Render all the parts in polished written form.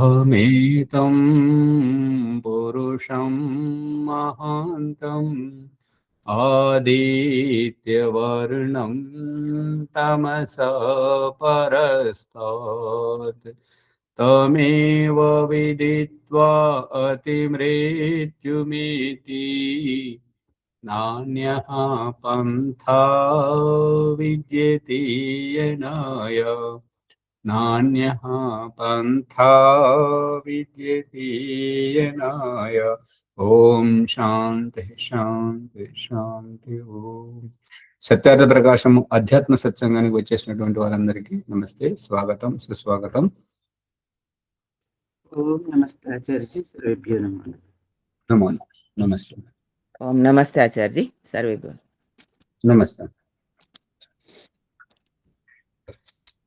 अहमेतं पुरुषं महान्तं आदित्यवर्णं तमसः परस्तात् तमेव विदित्वा अतिमृत्युमिति नान्यः पन्था विद्यते येनाय नान्यः पन्था विद्यते येनाय। ఓం శాంతి శాంతి శాంతి. ఓం సత్యార్థ ప్రకాశము అధ్యాత్మ సత్సంగానికి వచ్చేసినటువంటి వారందరికీ నమస్తే, స్వాగతం, సుస్వాగతం. ఓం నమస్తే ఆచార్యజీ, సర్వేభ్యో నమః. నమో నమస్తే. ఓం నమస్తే ఆచార్యజీ, సర్వేభ్యో నమస్తే.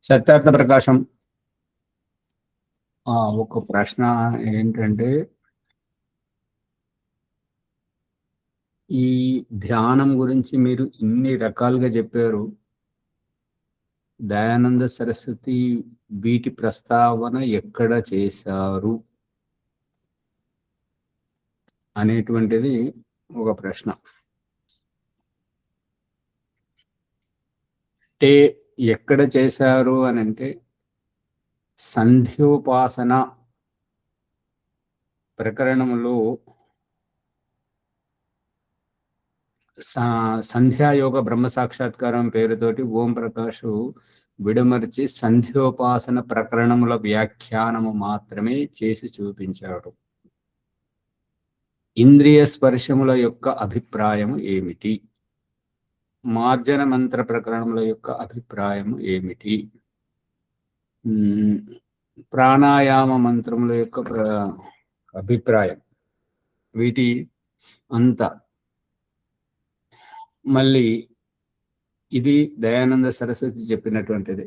సత్యార్థ ప్రకాశం ఒక ప్రశ్న ఏంటంటే, ఈ ధ్యానం గురించి మీరు ఇన్ని రకాలుగా చెప్పారు, దయానంద సరస్వతి వీటి ప్రస్తావన ఎక్కడ చేశారు అనేటువంటిది ఒక ప్రశ్న. అంటే ఎక్కడ చేశారు అని అంటే, సంధ్యోపాసన ప్రకరణంలో సంధ్యాయోగ బ్రహ్మ సాక్షాత్కారం పేరుతోటి ఓం ప్రకాష్ విడమర్చి సంధ్యోపాసన ప్రకరణముల వ్యాఖ్యానము మాత్రమే చేసి చూపించాడు. ఇంద్రియ స్పర్శముల యొక్క అభిప్రాయము ఏమిటి, మార్జన మంత్ర ప్రకరణముల యొక్క అభిప్రాయము ఏమిటి, ప్రాణాయామ మంత్రముల యొక్క అభిప్రాయం, వీటి అంతా మళ్ళీ ఇది దయానంద సరస్వతి చెప్పినటువంటిది.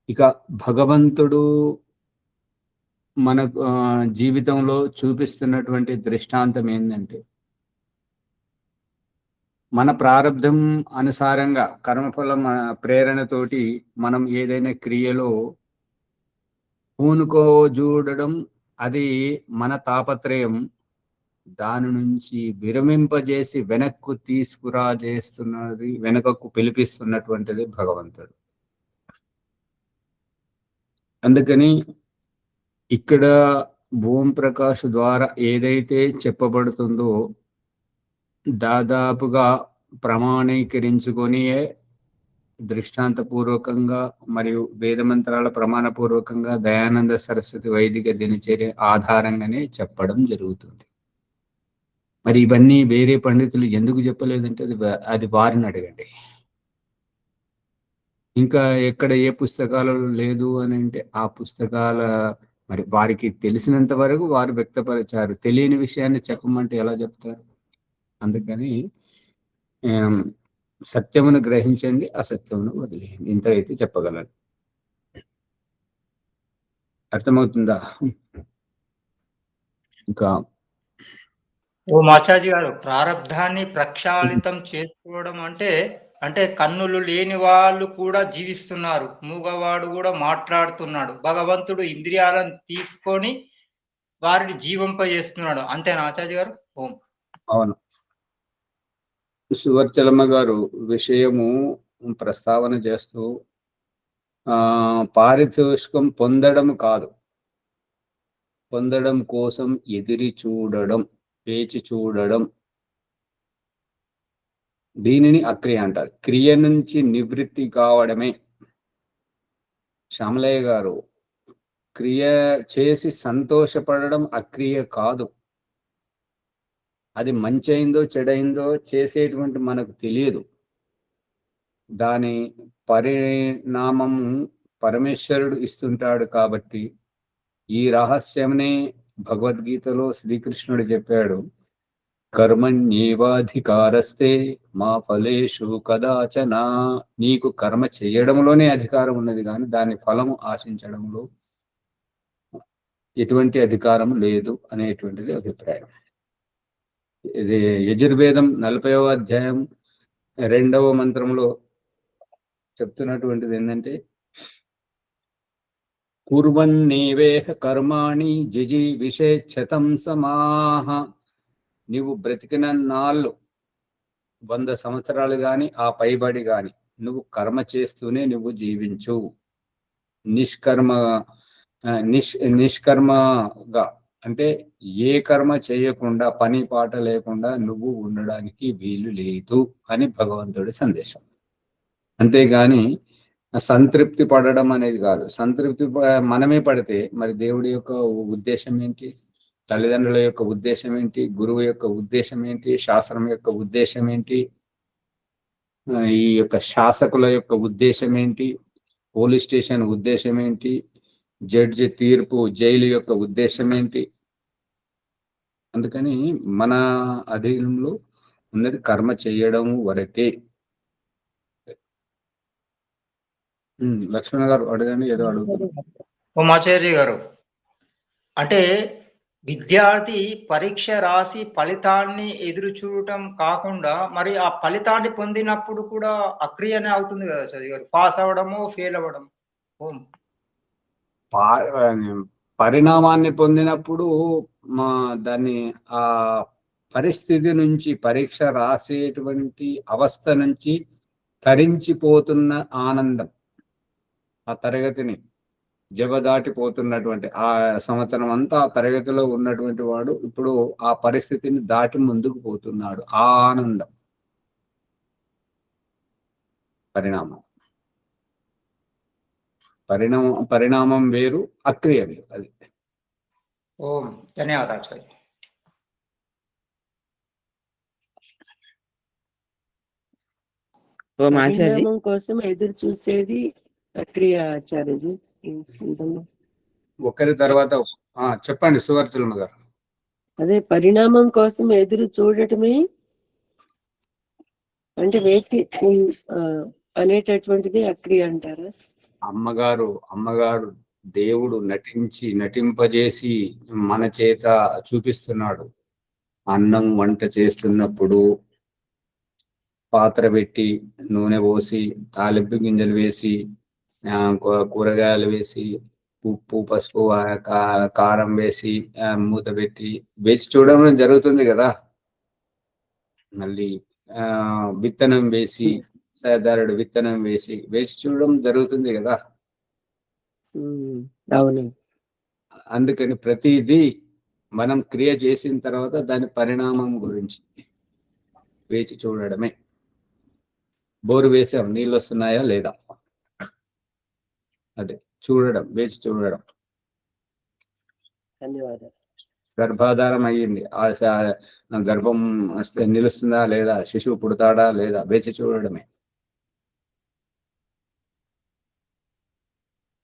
ఇక భగవంతుడు మన జీవితంలో చూపిస్తున్నటువంటి దృష్టాంతం ఏంటంటే, మన ప్రారంధం అనుసారంగా కర్మఫలం ప్రేరణతోటి మనం ఏదైనా క్రియలో పూనుకోజూడడం, అది మన తాపత్రయం. దాని నుంచి విరమింపజేసి వెనక్కు తీసుకురాజేస్తున్నది, వెనకకు పిలిపిస్తున్నటువంటిది భగవంతుడు. అందుకని ఇక్కడ ఓం ప్రకాష్ ద్వారా ఏదైతే చెప్పబడుతుందో దాదాపుగా ప్రమాణీకరించుకొని దృష్టాంతపూర్వకంగా మరియు వేదమంత్రాల ప్రమాణపూర్వకంగా దయానంద సరస్వతి వైదిక దినచర్య ఆధారంగానే చెప్పడం జరుగుతుంది. మరి ఇవన్నీ వేరే పండితులు ఎందుకు చెప్పలేదంటే అది వారిని అడగండి. ఇంకా ఎక్కడ ఏ పుస్తకాలు లేదు అని అంటే ఆ పుస్తకాల మరి వారికి తెలిసినంత వరకు వారు వ్యక్తపరిచారు. తెలియని విషయాన్ని చెప్పమంటే ఎలా చెప్తారు? అందుకని సత్యమును గ్రహించండి, అసత్యమును వదిలేయండి, ఇంత అయితే చెప్పగలను. అర్థమవుతుందా? ఇంకా ఓం ఆచార్య గారు, ప్రారబ్ధాన్ని ప్రక్షాళితం చేసుకోవడం అంటే అంటే కన్నులు లేని వాళ్ళు కూడా జీవిస్తున్నారు, మూగవాడు కూడా మాట్లాడుతున్నాడు, భగవంతుడు ఇంద్రియాలను తీసుకొని వారిని జీవింపజేస్తున్నాడు, అంతేనా ఆచార్య గారు? ఓం. అవును, సువర్చలమ్మ గారు విషయము ప్రస్తావన చేస్తూ పారితోషికం పొందడం కాదు, పొందడం కోసం ఎదిరి చూడడం, వేచి చూడడం, దీనిని అక్రియ అంటారు. క్రియ నుంచి నివృత్తి కావడమే. శ్యామలయ్య గారు, క్రియ చేసి సంతోషపడడం అక్రియ కాదు. అది మంచి అయిందో చెడైందో చేసేటువంటి మనకు తెలియదు. దాని పరిణామం పరమేశ్వరుడు ఇస్తుంటాడు. కాబట్టి ఈ రహస్యంనే భగవద్గీతలో శ్రీకృష్ణుడు చెప్పాడు, కర్మణ్యేవాధికారస్తే మా ఫలేషు కదాచన. నీకు కర్మ చేయడంలోనే అధికారం ఉన్నది, కానీ దాని ఫలము ఆశించడంలో ఎటువంటి అధికారం లేదు అనేటువంటిది అభిప్రాయం. ఇది యజుర్వేదం 40వ అధ్యాయం 2వ మంత్రంలో చెప్తున్నటువంటిది ఏంటంటే, కుర్వన్నేవేహ కర్మాణి జిజీవిషేచ్ఛతం సమాహ. నీవు బ్రతికిన నాళ్ళు 100 సంవత్సరాలు గాని ఆ పైబడి గాని నువ్వు కర్మ చేస్తూనే నువ్వు జీవించు. నిష్కర్మ నిష్కర్మగా అంటే ఏ కర్మ చేయకుండా పని పాట లేకుండా నువ్వు ఉండడానికి వీలు లేదు అని భగవంతుడి సందేశం. అంతేగాని సంతృప్తి పడడం అనేది కాదు. సంతృప్తి మనమే పడితే మరి దేవుడి యొక్క ఉద్దేశం ఏంటి? తల్లిదండ్రుల యొక్క ఉద్దేశం ఏంటి? గురువు యొక్క ఉద్దేశం ఏంటి? శాస్త్రం యొక్క ఉద్దేశం ఏంటి? ఈ యొక్క శాసకుల యొక్క ఉద్దేశం ఏంటి? పోలీస్ స్టేషన్ ఉద్దేశం ఏంటి? జడ్జి తీర్పు, జైలు యొక్క ఉద్దేశం ఏంటి? అందుకని మన అధీనంలో ఉన్నది కర్మ చేయడం వరకే. లక్ష్మణ గారు అడగండి, ఏదో అడుగుతున్నారు. ఉమాచార్య గారు, అంటే విద్యార్థి పరీక్ష రాసి ఫలితాన్ని ఎదురు చూడటం కాకుండా మరి ఆ ఫలితాన్ని పొందినప్పుడు కూడా అక్రియనే అవుతుంది కదా చదివి గారు, పాస్ అవ్వడము ఫెయిల్ అవ్వడం. ఓం పరిణామాన్ని పొందినప్పుడు దాన్ని ఆ పరిస్థితి నుంచి, పరీక్ష రాసేటువంటి అవస్థ నుంచి తరించిపోతున్న ఆనందం, ఆ తరగతిని జవదాటిపోతున్నటువంటి ఆ సంవత్సరం అంతా ఆ తరగతిలో ఉన్నటువంటి వాడు ఇప్పుడు ఆ పరిస్థితిని దాటి ముందుకు పోతున్నాడు. ఆ ఆనందం పరిణామం. పరిణామం వేరు, అక్రియ వేరు. అది. ఓం ధన్యవాదాలు సార్. పరిణామం కోసం ఎదురు చూసేది ప్రక్రియ ఆచార్యజీ. ఒకరి తర్వాత చెప్పండి సువర్చలమ్మ గారు. అదే పరిణామం కోసం ఎదురు చూడటమే అంటే వేటి అనేటటువంటిది అక్రియ అంటారా? అమ్మగారు దేవుడు నటింపజేసి మన చేత చూపిస్తున్నాడు. అన్నం వంట చేస్తున్నప్పుడు పాత్ర పెట్టి నూనె పోసి తాలింపు గింజలు వేసి కూరగాయలు వేసి ఉప్పు పసుపు కారం వేసి మూత పెట్టి వేసి చూడడం జరుగుతుంది కదా. మళ్ళీ విత్తనం వేసి సహదారుడు విత్తనం వేసి చూడడం జరుగుతుంది కదా. అవును. అందుకని ప్రతిదీ మనం క్రియ చేసిన తర్వాత దాని పరిణామం గురించి వేచి చూడడమే. బోరు వేసాం, నీళ్ళు వస్తున్నాయా లేదా, అదే చూడడం, వేచి చూడడం. ధన్యవాదాలు. గర్భాధారం అయ్యింది, గర్భం నిలుస్తుందా లేదా, శిశువు పుడతాడా లేదా, వేచి చూడడమే.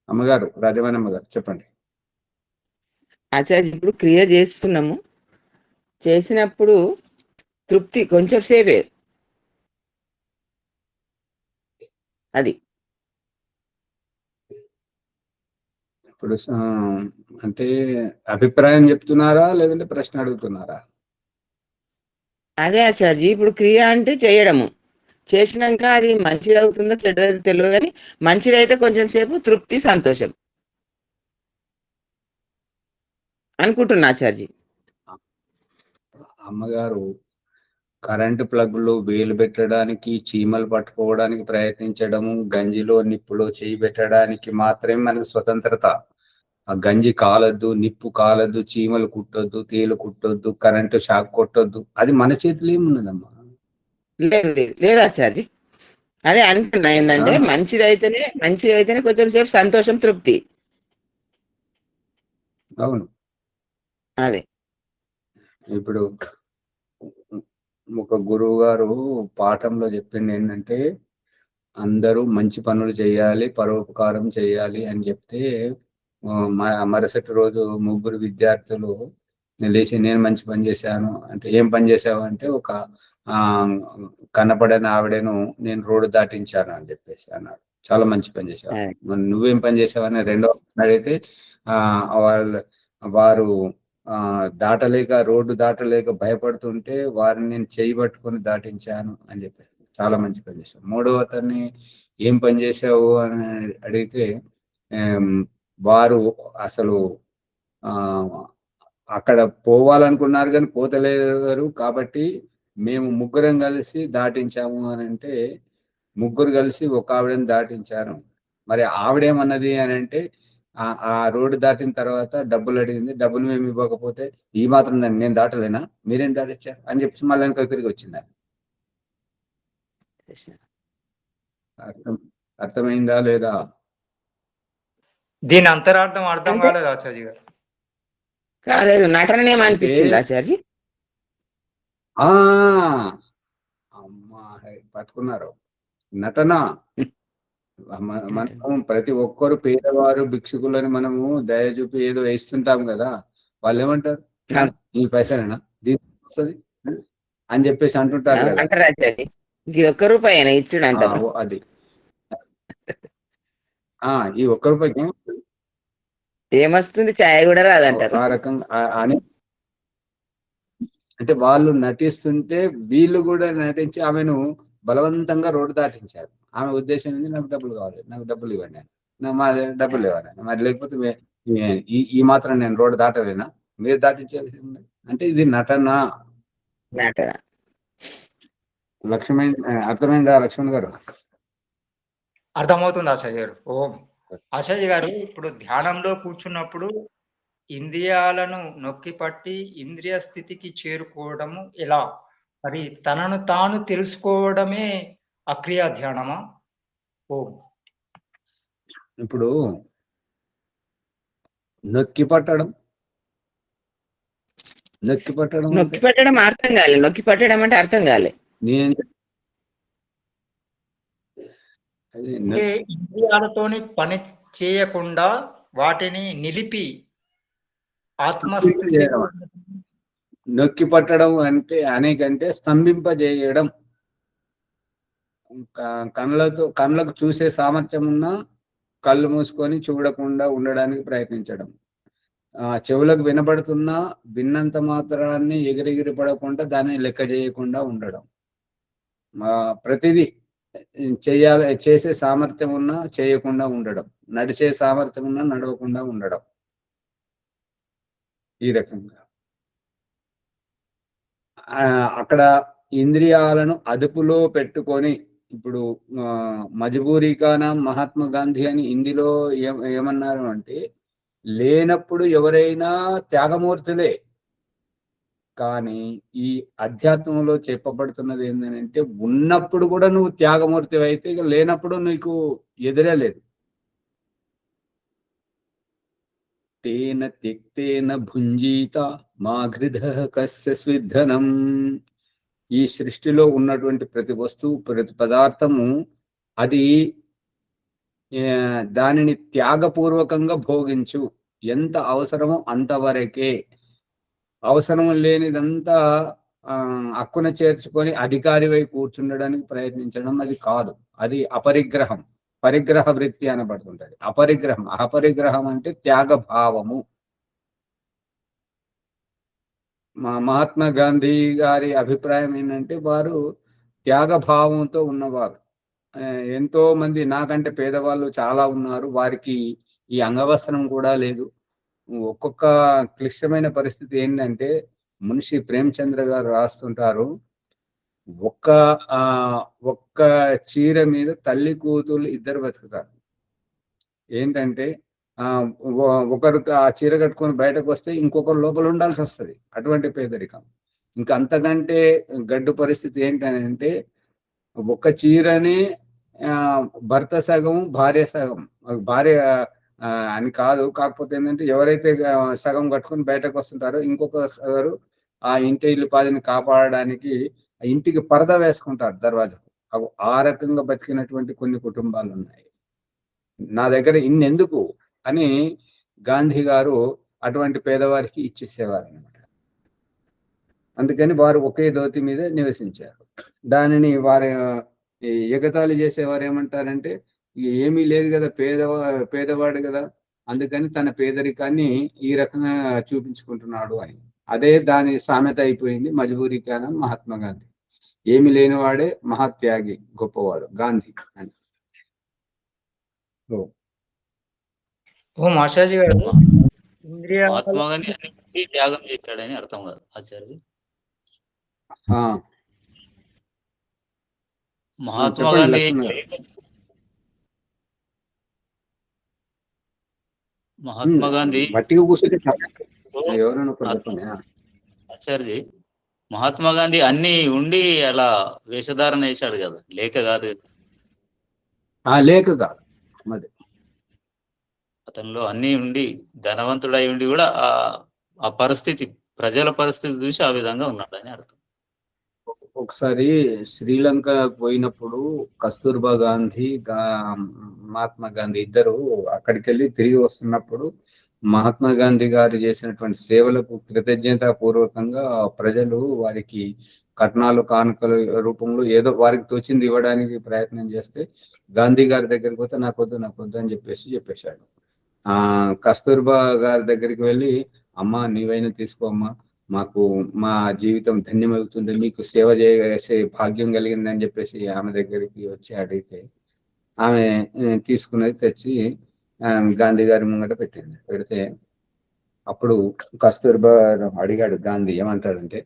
అమ్మగారు, రాజమాని అమ్మగారు చెప్పండి. ఆచార్య, ఇప్పుడు క్రియ చేస్తున్నాము, చేసినప్పుడు తృప్తి కొంచెం సేపే, అది ఇప్పుడు అంటే అభిప్రాయం చెప్తున్నారా లేదంటే ప్రశ్న అడుగుతున్నారా? అదే ఆచార్య, ఇప్పుడు క్రియ అంటే చేయడము, చేసినాక అది మంచిది అవుతుందో చెడ్డది తెలియదు, కానీ మంచిదైతే కొంచెం సేపు తృప్తి సంతోషం అనుకుంటున్నా ఆచార్య. అమ్మగారు కరెంటు ప్లగ్లో వేలు పెట్టడానికి, చీమలు పట్టుకోవడానికి ప్రయత్నించడము, గంజిలో నిప్పులో చేయి పెట్టడానికి మాత్రమే మనకు స్వతంత్రత. ఆ గంజి కాలద్దు, నిప్పు కాలద్దు, చీమలు కుట్టొద్దు, తేలు కుట్టొద్దు, కరెంటు షాక్ కొట్టొద్దు. అది మన చేతిలో ఏమున్నదమ్మా? లేదు ఆచార్య, అదే అంటున్నా. ఏంటంటే మంచిదైతేనే కొంచెం సేపు సంతోషం తృప్తి. అవును. అదే ఇప్పుడు ఒక గురువు గారు పాఠంలో చెప్పింది ఏంటంటే అందరూ మంచి పనులు చేయాలి, పరోపకారం చేయాలి అని చెప్తే మరుసటి రోజు 3 విద్యార్థులు లేచి నేను మంచి పని చేశాను అంటే, ఏం పని చేశావు అంటే, ఒక కనపడని ఆవిడను నేను రోడ్డు దాటించాను అని చెప్పేసి అన్నాడు. చాలా మంచి పని చేశావు. మరి నువ్వేం పని చేసావని రెండో అడిగితే వారు రోడ్డు దాటలేక భయపడుతుంటే వారిని నేను చేయి పట్టుకొని దాటించాను అని చెప్పారు. చాలా మంచి పని చేశావు. 3వ అతన్ని ఏం పని చేశావు అని అడిగితే వారు అసలు ఆ అక్కడ పోవాలనుకున్నారు కానీ పోతలేరు. కాబట్టి మేము ముగ్గురం కలిసి దాటించాము అని అంటే, ముగ్గురు కలిసి ఒక ఆవిడని దాటించారు. మరి ఆవిడేమన్నది అని అంటే, ఆ రోడ్డు దాటిన తర్వాత డబ్బులు అడిగింది. డబ్బులు మేము ఇవ్వకపోతే ఈ మాత్రం దాన్ని నేను దాటలేనా, మీరేం దాటించారు అని చెప్పేసి మళ్ళీ వెనక తిరిగి వచ్చింది. అర్థమైందా లేదా? దీని అంతరార్థం అర్థం అంటే కాలేదు ఆచార్య గారు. కాలేదు, నటనేమనిపించింది ఆచార్య. ఆ అమ్మా పట్టుకున్నారు. నటన. మనం ప్రతి ఒక్కరు పేదవారు భిక్షుకులని మనము దయ చూపి ఏదో ఇస్తుంటాం కదా, వాళ్ళు ఏమంటారు, ఈ పైసలేనా దీనికి వస్తుంది అని చెప్పేసి అంటుంటారు కదా. అంటారు ఆచార్య, ఇది ₹1 ఇచ్చుడు అంటారు. అది ఈ ₹1 ఏమొస్తుంది, ఛాయ్ కూడా రాదంటారు. ఆ రకంగా అని అంటే వాళ్ళు నటిస్తుంటే వీళ్ళు కూడా నటించి ఆమెను బలవంతంగా రోడ్డు దాటించారు. ఆమె ఉద్దేశం ఏంది, నాకు డబ్బులు కావాలి, నాకు డబ్బులు ఇవ్వండి అని. మా డబ్బులు ఇవ్వాలి మరి, లేకపోతే ఈ మాత్రం నేను రోడ్డు దాటలేనా, మీరు దాటించాల్సి అంటే ఇది నటన. నటన. అర్థమైందా లక్ష్మణ్ గారు? అర్థమవుతుంది ఆచార్య గారు. ఓం. ఆచార్య గారు, ఇప్పుడు ధ్యానంలో కూర్చున్నప్పుడు ఇంద్రియాలను నొక్కి పట్టి ఇంద్రియ స్థితికి చేరుకోవడము ఎలా? మరి తనను తాను తెలుసుకోవడమే అక్రియా ధ్యానమా? ఓం. ఇప్పుడు నొక్కి పట్టడం నొక్కి పెట్టడం అర్థం కాలే. నొక్కి పట్టడం అంటే అర్థం కాలే. అంటే ఇంద్రియాలతోని పని చేయకుండా వాటిని నిలిపి ఆత్మస్థితి. నొక్కి పట్టడం అంటే అనేకంటే స్తంభింపజేయడం. కళ్ళకు చూసే సామర్థ్యం ఉన్నా కళ్ళు మూసుకొని చూడకుండా ఉండడానికి ప్రయత్నించడం. చెవులకు వినపడుతున్నా విన్నంత మాత్రాన్ని ఎగిరెగిరి పడకుండా దాన్ని లెక్క చేయకుండా ఉండడం. ప్రతిదీ చేసే సామర్థ్యం ఉన్నా చేయకుండా ఉండడం, నడిచే సామర్థ్యం ఉన్నా నడవకుండా ఉండడం. ఈ రకంగా అక్కడ ఇంద్రియాలను అదుపులో పెట్టుకొని, ఇప్పుడు మజబూరీకానా మహాత్మా గాంధీ అని హిందీలో ఏమన్నారు అంటే, లేనప్పుడు ఎవరైనా త్యాగమూర్తులే. కానీ ఈ అధ్యాత్మంలో చెప్పబడుతున్నది ఏంటంటే, ఉన్నప్పుడు కూడా నువ్వు త్యాగమూర్తి అయితే లేనప్పుడు నీకు ఎదురే లేదు. తేన త్యక్తేన భుంజీత మా ఘృధః కస్య స్విద్ధనం. ఈ సృష్టిలో ఉన్నటువంటి ప్రతి వస్తువు, ప్రతి పదార్థము అది దానిని త్యాగపూర్వకంగా భోగించు. ఎంత అవసరమో అంతవరకే. అవసరం లేనిదంతా హక్కున చేర్చుకొని అధికారివై కూర్చుండడానికి ప్రయత్నించడం అది కాదు. అది అపరిగ్రహం. పరిగ్రహ వృత్తి అనబడుతుంటది. అపరిగ్రహం. అపరిగ్రహం అంటే త్యాగభావము. మహాత్మా గాంధీ గారి అభిప్రాయం ఏంటంటే, వారు త్యాగభావంతో ఉన్నవారు. ఎంతో మంది నాకంటే పేదవాళ్ళు చాలా ఉన్నారు, వారికి ఈ అంగవస్త్రం కూడా లేదు. ఒక్కొక్క క్లిష్టమైన పరిస్థితి ఏంటంటే, మున్షి ప్రేమచంద్ర గారు రాస్తుంటారు, ఒక్క చీర మీద తల్లి కూతుళ్ళు ఇద్దరు బతుకుతారు. ఏంటంటే ఒకరు ఆ చీర కట్టుకొని బయటకు వస్తే ఇంకొకరు లోపల ఉండాల్సి వస్తుంది. అటువంటి పేదరికం. ఇంకా అంతకంటే గడ్డు పరిస్థితి ఏంటంటే, ఒక్క చీరని భర్త సగం భార్య సగం. భార్య అని కాదు, కాకపోతే ఏంటంటే ఎవరైతే సగం కట్టుకొని బయటకు వస్తుంటారో ఇంకొకరు ఆ ఇంటి ఇల్లు పాదిని కాపాడడానికి ఇంటికి పరద వేసుకుంటారు దర్వాజా. ఆ రకంగా బతికినటువంటి కొన్ని కుటుంబాలు ఉన్నాయి. నా దగ్గర ఇన్నెందుకు అని గాంధీ గారు అటువంటి పేదవారికి ఇచ్చేసేవారు అనమాట. అందుకని వారు ఒకే ధోతి మీద నివసించారు. దానిని వారి ఎగతాళి చేసేవారు ఏమంటారంటే, ఏమీ లేదు కదా, పేదవాడు కదా, అందుకని తన పేదరికాన్ని ఈ రకంగా చూపించుకుంటున్నాడు అని. అదే దాని సామెత అయిపోయింది, మజబూరీకానా మహాత్మా గాంధీ. ఏమి లేనివాడే మహాత్యాగి, గొప్పవాడు గాంధీ అని. ఓ మాచాజీ గారు, మహా- ఇంద్రియాల మహాత్మా గాంధీ అన్నిటికీ త్యాగం చేశాడని అర్థం కాదు ఆచార్య. ఆ, మహాత్మా చెప్పండి గాంధీ లక్ష్మణ్ గారు. మహాత్మా గాంధీ బట్టిగా కూర్చొని ఎవరైనా ఒకరు చెప్పండి. ఆచార్య మహాత్మా గాంధీ అన్ని ఉండి అలా వేషధారణ వేశాడు కదా, లేక కాదు. లేక కాదు, మరి అతనిలో అన్ని ఉండి ధనవంతుడై ఉండి కూడా ఆ పరిస్థితి, ప్రజల పరిస్థితి చూసి ఆ విధంగా ఉన్నాడని అర్థం. ఒకసారి శ్రీలంక పోయినప్పుడు కస్తూర్బా గాంధీ మహాత్మా గాంధీ ఇద్దరు అక్కడికి వెళ్ళి తిరిగి వస్తున్నప్పుడు మహాత్మా గాంధీ గారు చేసినటువంటి సేవలకు కృతజ్ఞతా పూర్వకంగా ప్రజలు వారికి కట్నాలు కానుకల రూపంలో ఏదో వారికి తోచింది ఇవ్వడానికి ప్రయత్నం చేస్తే గాంధీ గారి దగ్గరికి పోతే నాకొద్దు అని చెప్పేశాడు. కస్తూర్బా గారి దగ్గరికి వెళ్ళి, అమ్మ నీవైనా తీసుకో అమ్మా, మాకు మా జీవితం ధన్యమవుతుంది, మీకు సేవ చేసే భాగ్యం కలిగిందని చెప్పేసి ఆమె దగ్గరికి వచ్చి అడిగితే ఆమె తీసుకున్నది తెచ్చి గాంధీ గారి ముంగట పెట్టింది. పెడితే అప్పుడు కస్తూర్బా అడిగాడు గాంధీ, ఏమంటాడంటే,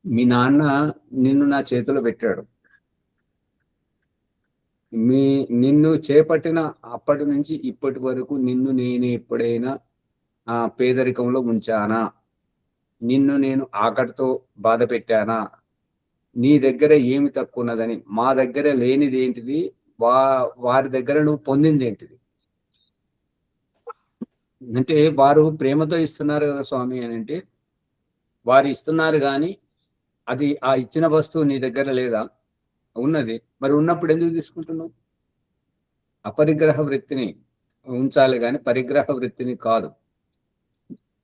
మీ నాన్న నిన్ను నా చేతిలో పెట్టాడు, నిన్ను చేపట్టిన అప్పటి నుంచి ఇప్పటి వరకు నిన్ను నేను ఎప్పుడైనా పేదరికంలో ఉంచానా? నిన్ను నేను ఆకటితో బాధ పెట్టానా? నీ దగ్గర ఏమి తక్కువ ఉన్నదని, మా దగ్గర లేనిది ఏంటిది, వారి దగ్గర నువ్వు పొందింది ఏంటిది అంటే, వారు ప్రేమతో ఇస్తున్నారు కదా స్వామి అని అంటే, వారు ఇస్తున్నారు కానీ అది ఆ ఇచ్చిన వస్తువు నీ దగ్గర లేదా? ఉన్నది. మరి ఉన్నప్పుడు ఎందుకు తీసుకుంటున్నావు? అపరిగ్రహ వృత్తిని ఉంచాలి కానీ పరిగ్రహ వృత్తిని కాదు.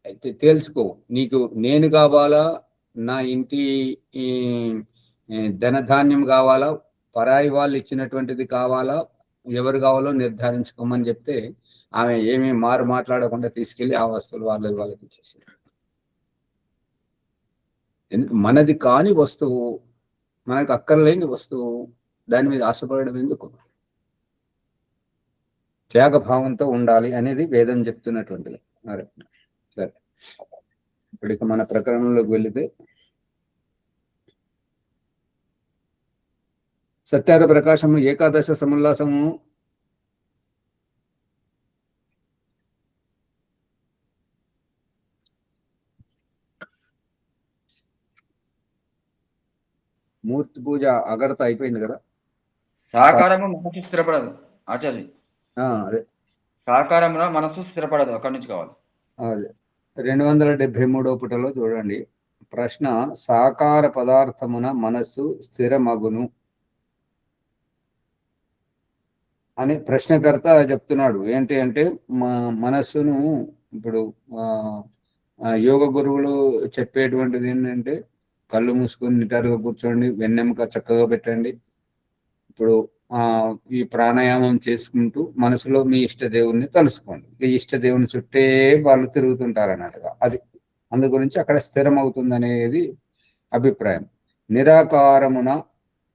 అయితే తేల్చుకో, నీకు నేను కావాలా, నా ఇంటి ధనధాన్యం కావాలా, పరాయి వాళ్ళు ఇచ్చినటువంటిది కావాలా, ఎవరు కావాలో నిర్ధారించుకోమని చెప్తే ఆమె ఏమీ మాట్లాడకుండా తీసుకెళ్లి ఆ వస్తువులు వాళ్ళకి ఇచ్చేసారు. మనది కాని వస్తువు, మనకు అక్కర్లేని వస్తువు, దాని మీద ఆశపడడం ఎందుకు? త్యాగభావంతో ఉండాలి అనేది వేదం చెప్తున్నటువంటిది. సరే, ఇప్పుడు ఇక మన ప్రకరణంలోకి వెళితే, సత్యార ప్రకాశము ఏకాదశ సముల్లాసము మూర్తి పూజ అగరత అయిపోయింది కదా. సాకారము మనసు స్థిరపడదు ఆచార్య. అదే సాకారంలో మనసు స్థిరపడదు, అక్కడి నుంచి కావాలి. అదే 273వ పుటలో చూడండి ప్రశ్న, సాకార పదార్థమున మనస్సు స్థిరమగును అని ప్రశ్నకర్త చెప్తున్నాడు. ఏంటి అంటే, మనస్సును ఇప్పుడు యోగ గురువులు చెప్పేటువంటిది ఏంటంటే, కళ్ళు మూసుకొని నిటారుగా కూర్చోండి, వెన్నెముక చక్కగా పెట్టండి, ఇప్పుడు ఈ ప్రాణాయామం చేసుకుంటూ మనసులో మీ ఇష్టదేవుని తలుసుకోండి. ఈ ఇష్టదేవుని చుట్టే వాళ్ళు తిరుగుతుంటారు అన్నట్టుగా. అది అందు గురించి అక్కడ స్థిరం అవుతుంది అనేది అభిప్రాయం. నిరాకారమున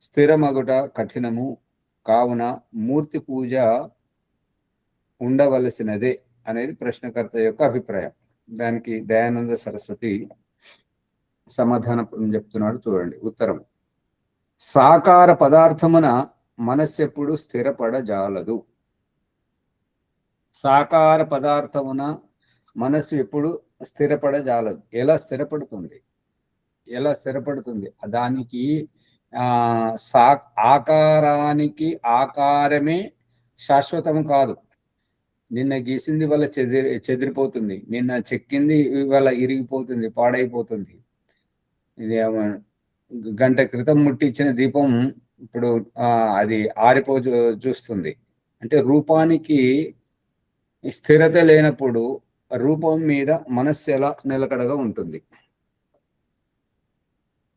స్థిరమగుట కఠినము కావున మూర్తి పూజ ఉండవలసినదే అనేది ప్రశ్నకర్త యొక్క అభిప్రాయం. దానికి దయానంద సరస్వతి సమాధానం చెప్తున్నాడు. చూడండి ఉత్తరం. సాకార పదార్థమున మనస్సు ఎప్పుడు స్థిరపడజాలదు. సాకార పదార్థమున మనస్సు ఎప్పుడు స్థిరపడజాలదు. ఎలా స్థిరపడుతుంది? దానికి ఆకారానికి ఆకారమే శాశ్వతం కాదు. నిన్న గీసింది వల్ల చెదిరిపోతుంది, నిన్న చెక్కింది వల్ల ఇరిగిపోతుంది, పాడైపోతుంది. ఇది గంట క్రితం ముట్టించిన దీపం ఇప్పుడు అది చూస్తుంది. అంటే రూపానికి స్థిరత లేనప్పుడు రూపం మీద మనస్సు ఎలా నిలకడగా ఉంటుంది?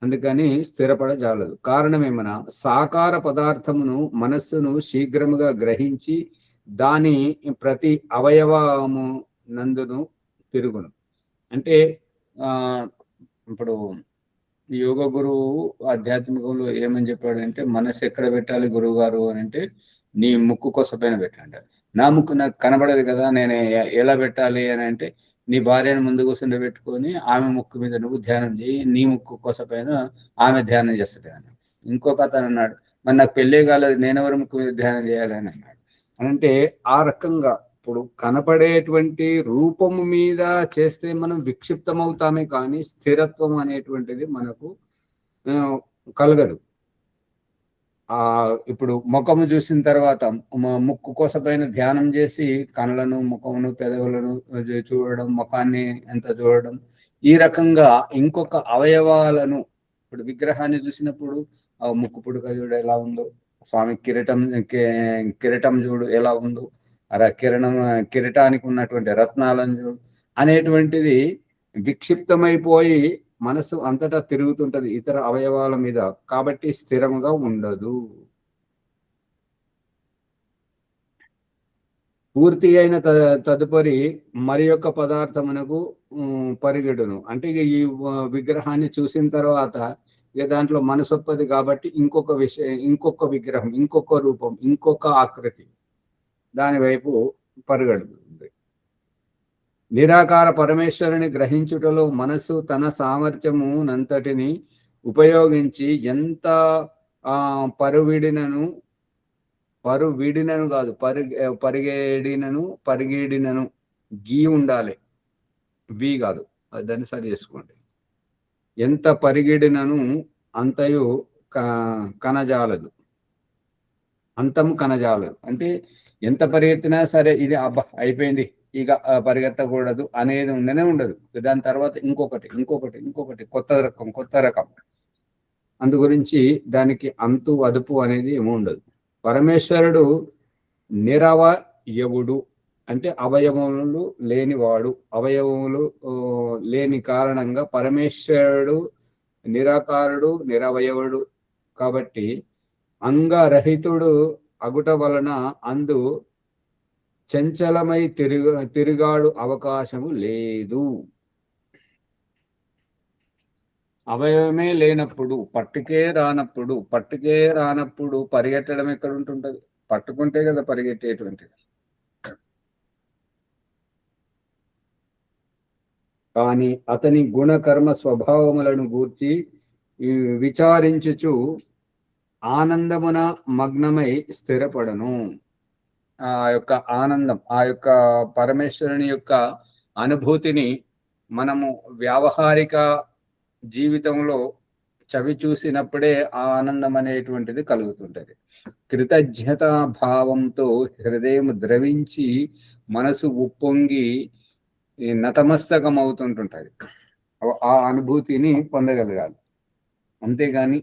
అందుకని స్థిరపడజాలదు. కారణం ఏమన్నా, సాకార పదార్థమును మనస్సును శీఘ్రముగా గ్రహించి దాని ప్రతి అవయవము నందును తిరుగును. అంటే ఇప్పుడు యోగ గురువు ఆధ్యాత్మికంలో ఏమని చెప్పాడు అంటే, మనస్సు ఎక్కడ పెట్టాలి గురువు గారు అని అంటే, నీ ముక్కు కొసపైన పెట్టండి. నా ముక్కు నాకు కనబడదు కదా, నేను ఎలా పెట్టాలి అని అంటే, నీ భార్యను ముందు కూర్చుండి పెట్టుకొని ఆమె ముక్కు మీద నువ్వు ధ్యానం చేయి, నీ ముక్కు కొసపైన ఆమె ధ్యానం చేస్తుంది అని. ఇంకొక అతను అన్నాడు, మరి నాకు పెళ్ళే కాలేదు, నేనెవరి ముక్కు మీద ధ్యానం చేయాలని అన్నాడు. అంటే ఆ రకంగా ఇప్పుడు కనపడేటువంటి రూపము మీద చేస్తే మనం విక్షిప్తం అవుతామే కానీ స్థిరత్వం అనేటువంటిది మనకు కలగదు. ఇప్పుడు ముఖము చూసిన తర్వాత ముక్కు కోసపైన ధ్యానం చేసి కళ్ళను, ముఖమును, పెదవులను చూడడం, ముఖాన్ని ఎంత చూడడం, ఈ రకంగా ఇంకొక అవయవాలను ఇప్పుడు విగ్రహాన్ని చూసినప్పుడు ఆ ముక్కు పుడక చూడు ఎలా ఉందో, స్వామి కిరీటం చూడు ఎలా ఉందో, కిరీటానికి ఉన్నటువంటి రత్నాలను చూడు అనేటువంటిది విక్షిప్తమైపోయి మనసు అంతటా తిరుగుతుంటది ఇతర అవయవాల మీద, కాబట్టి స్థిరముగా ఉండదు. పూర్తి అయిన తదుపరి మరి యొక్క పదార్థమునకు పరిగెడును. అంటే ఇక ఈ విగ్రహాన్ని చూసిన తర్వాత ఇక దాంట్లో మనసొప్పది కాబట్టి ఇంకొక ఇంకొక విగ్రహం, ఇంకొక రూపం, ఇంకొక ఆకృతి దాని వైపు పరిగెడుతుంది. నిరాకార పరమేశ్వరుని గ్రహించుటలో మనస్సు తన సామర్థ్యము నంతటిని ఉపయోగించి ఎంత పరువిడినను కాదు పరిగేడినను గీ ఉండాలి, వి కాదు, దాన్ని సరి చేసుకోండి. ఎంత పరిగెడినను అంతయు కనజాలదు, అంతము కనజాలదు. అంటే ఎంత పరిగెత్తినా సరే ఇది అబ్బా అయిపోయింది ఇక పరిగెత్తకూడదు అనేది ఉండనే ఉండదు. దాని తర్వాత ఇంకొకటి కొత్త రకం. అందు గురించి దానికి అంతు అదుపు అనేది ఏమి ఉండదు. పరమేశ్వరుడు నిరవయవుడు అంటే అవయవములు లేనివాడు. అవయవములు లేని కారణంగా పరమేశ్వరుడు నిరాకారుడు, నిరవయవుడు కాబట్టి అంగరహితుడు అగుట వలన అందు చంచలమై తిరుగాడు అవకాశము లేదు. అవయవమే లేనప్పుడు, పట్టుకే రానప్పుడు పరిగెట్టడం ఎక్కడ ఉంటుంటది? పట్టుకుంటే కదా పరిగెట్టేటువంటిది. కానీ అతని గుణకర్మ స్వభావములను గూర్చి విచారించుచు ఆనందమున మగ్నమై స్థిరపడను. ఆ యొక్క ఆనందం, ఆ యొక్క పరమేశ్వరుని యొక్క అనుభూతిని మనము వ్యావహారిక జీవితంలో చవి చూసినప్పుడే ఆ ఆనందం అనేటువంటిది కలుగుతుంటది. కృతజ్ఞతా భావంతో హృదయం ద్రవించి మనసు ఉప్పొంగి నతమస్తకం అవుతుంటుంటది. ఆ అనుభూతిని పొందగలగాలి. అంతేగాని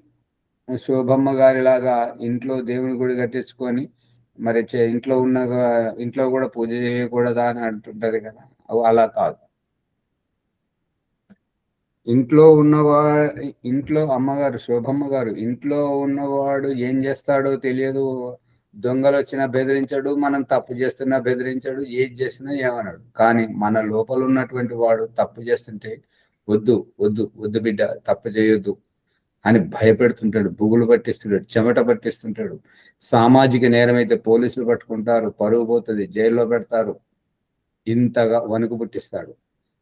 శోభమ్మ గారిలాగా ఇంట్లో దేవుని గుడి కట్టించుకొని మరి ఇంట్లో కూడా పూజ చేయకూడదా అని అంటుంటది కదా, అలా కాదు. ఇంట్లో అమ్మగారు శోభమ్మ గారు ఇంట్లో ఉన్నవాడు ఏం చేస్తాడో తెలియదు. దొంగలు వచ్చినా బెదిరించాడు, మనం తప్పు చేస్తున్నా బెదిరించాడు, ఏది చేసినా ఏమన్నాడు. కానీ మన లోపల ఉన్నటువంటి వాడు తప్పు చేస్తుంటే వద్దు బిడ్డ తప్పు చేయొద్దు అని భయపెడుతుంటాడు, బుగులు పట్టిస్తుంటాడు, చెమట పట్టిస్తుంటాడు. సామాజిక నేరం అయితే పోలీసులు పట్టుకుంటారు, పరువు పోతుంది, జైల్లో పెడతారు, ఇంతగా వణుకు పుట్టిస్తాడు.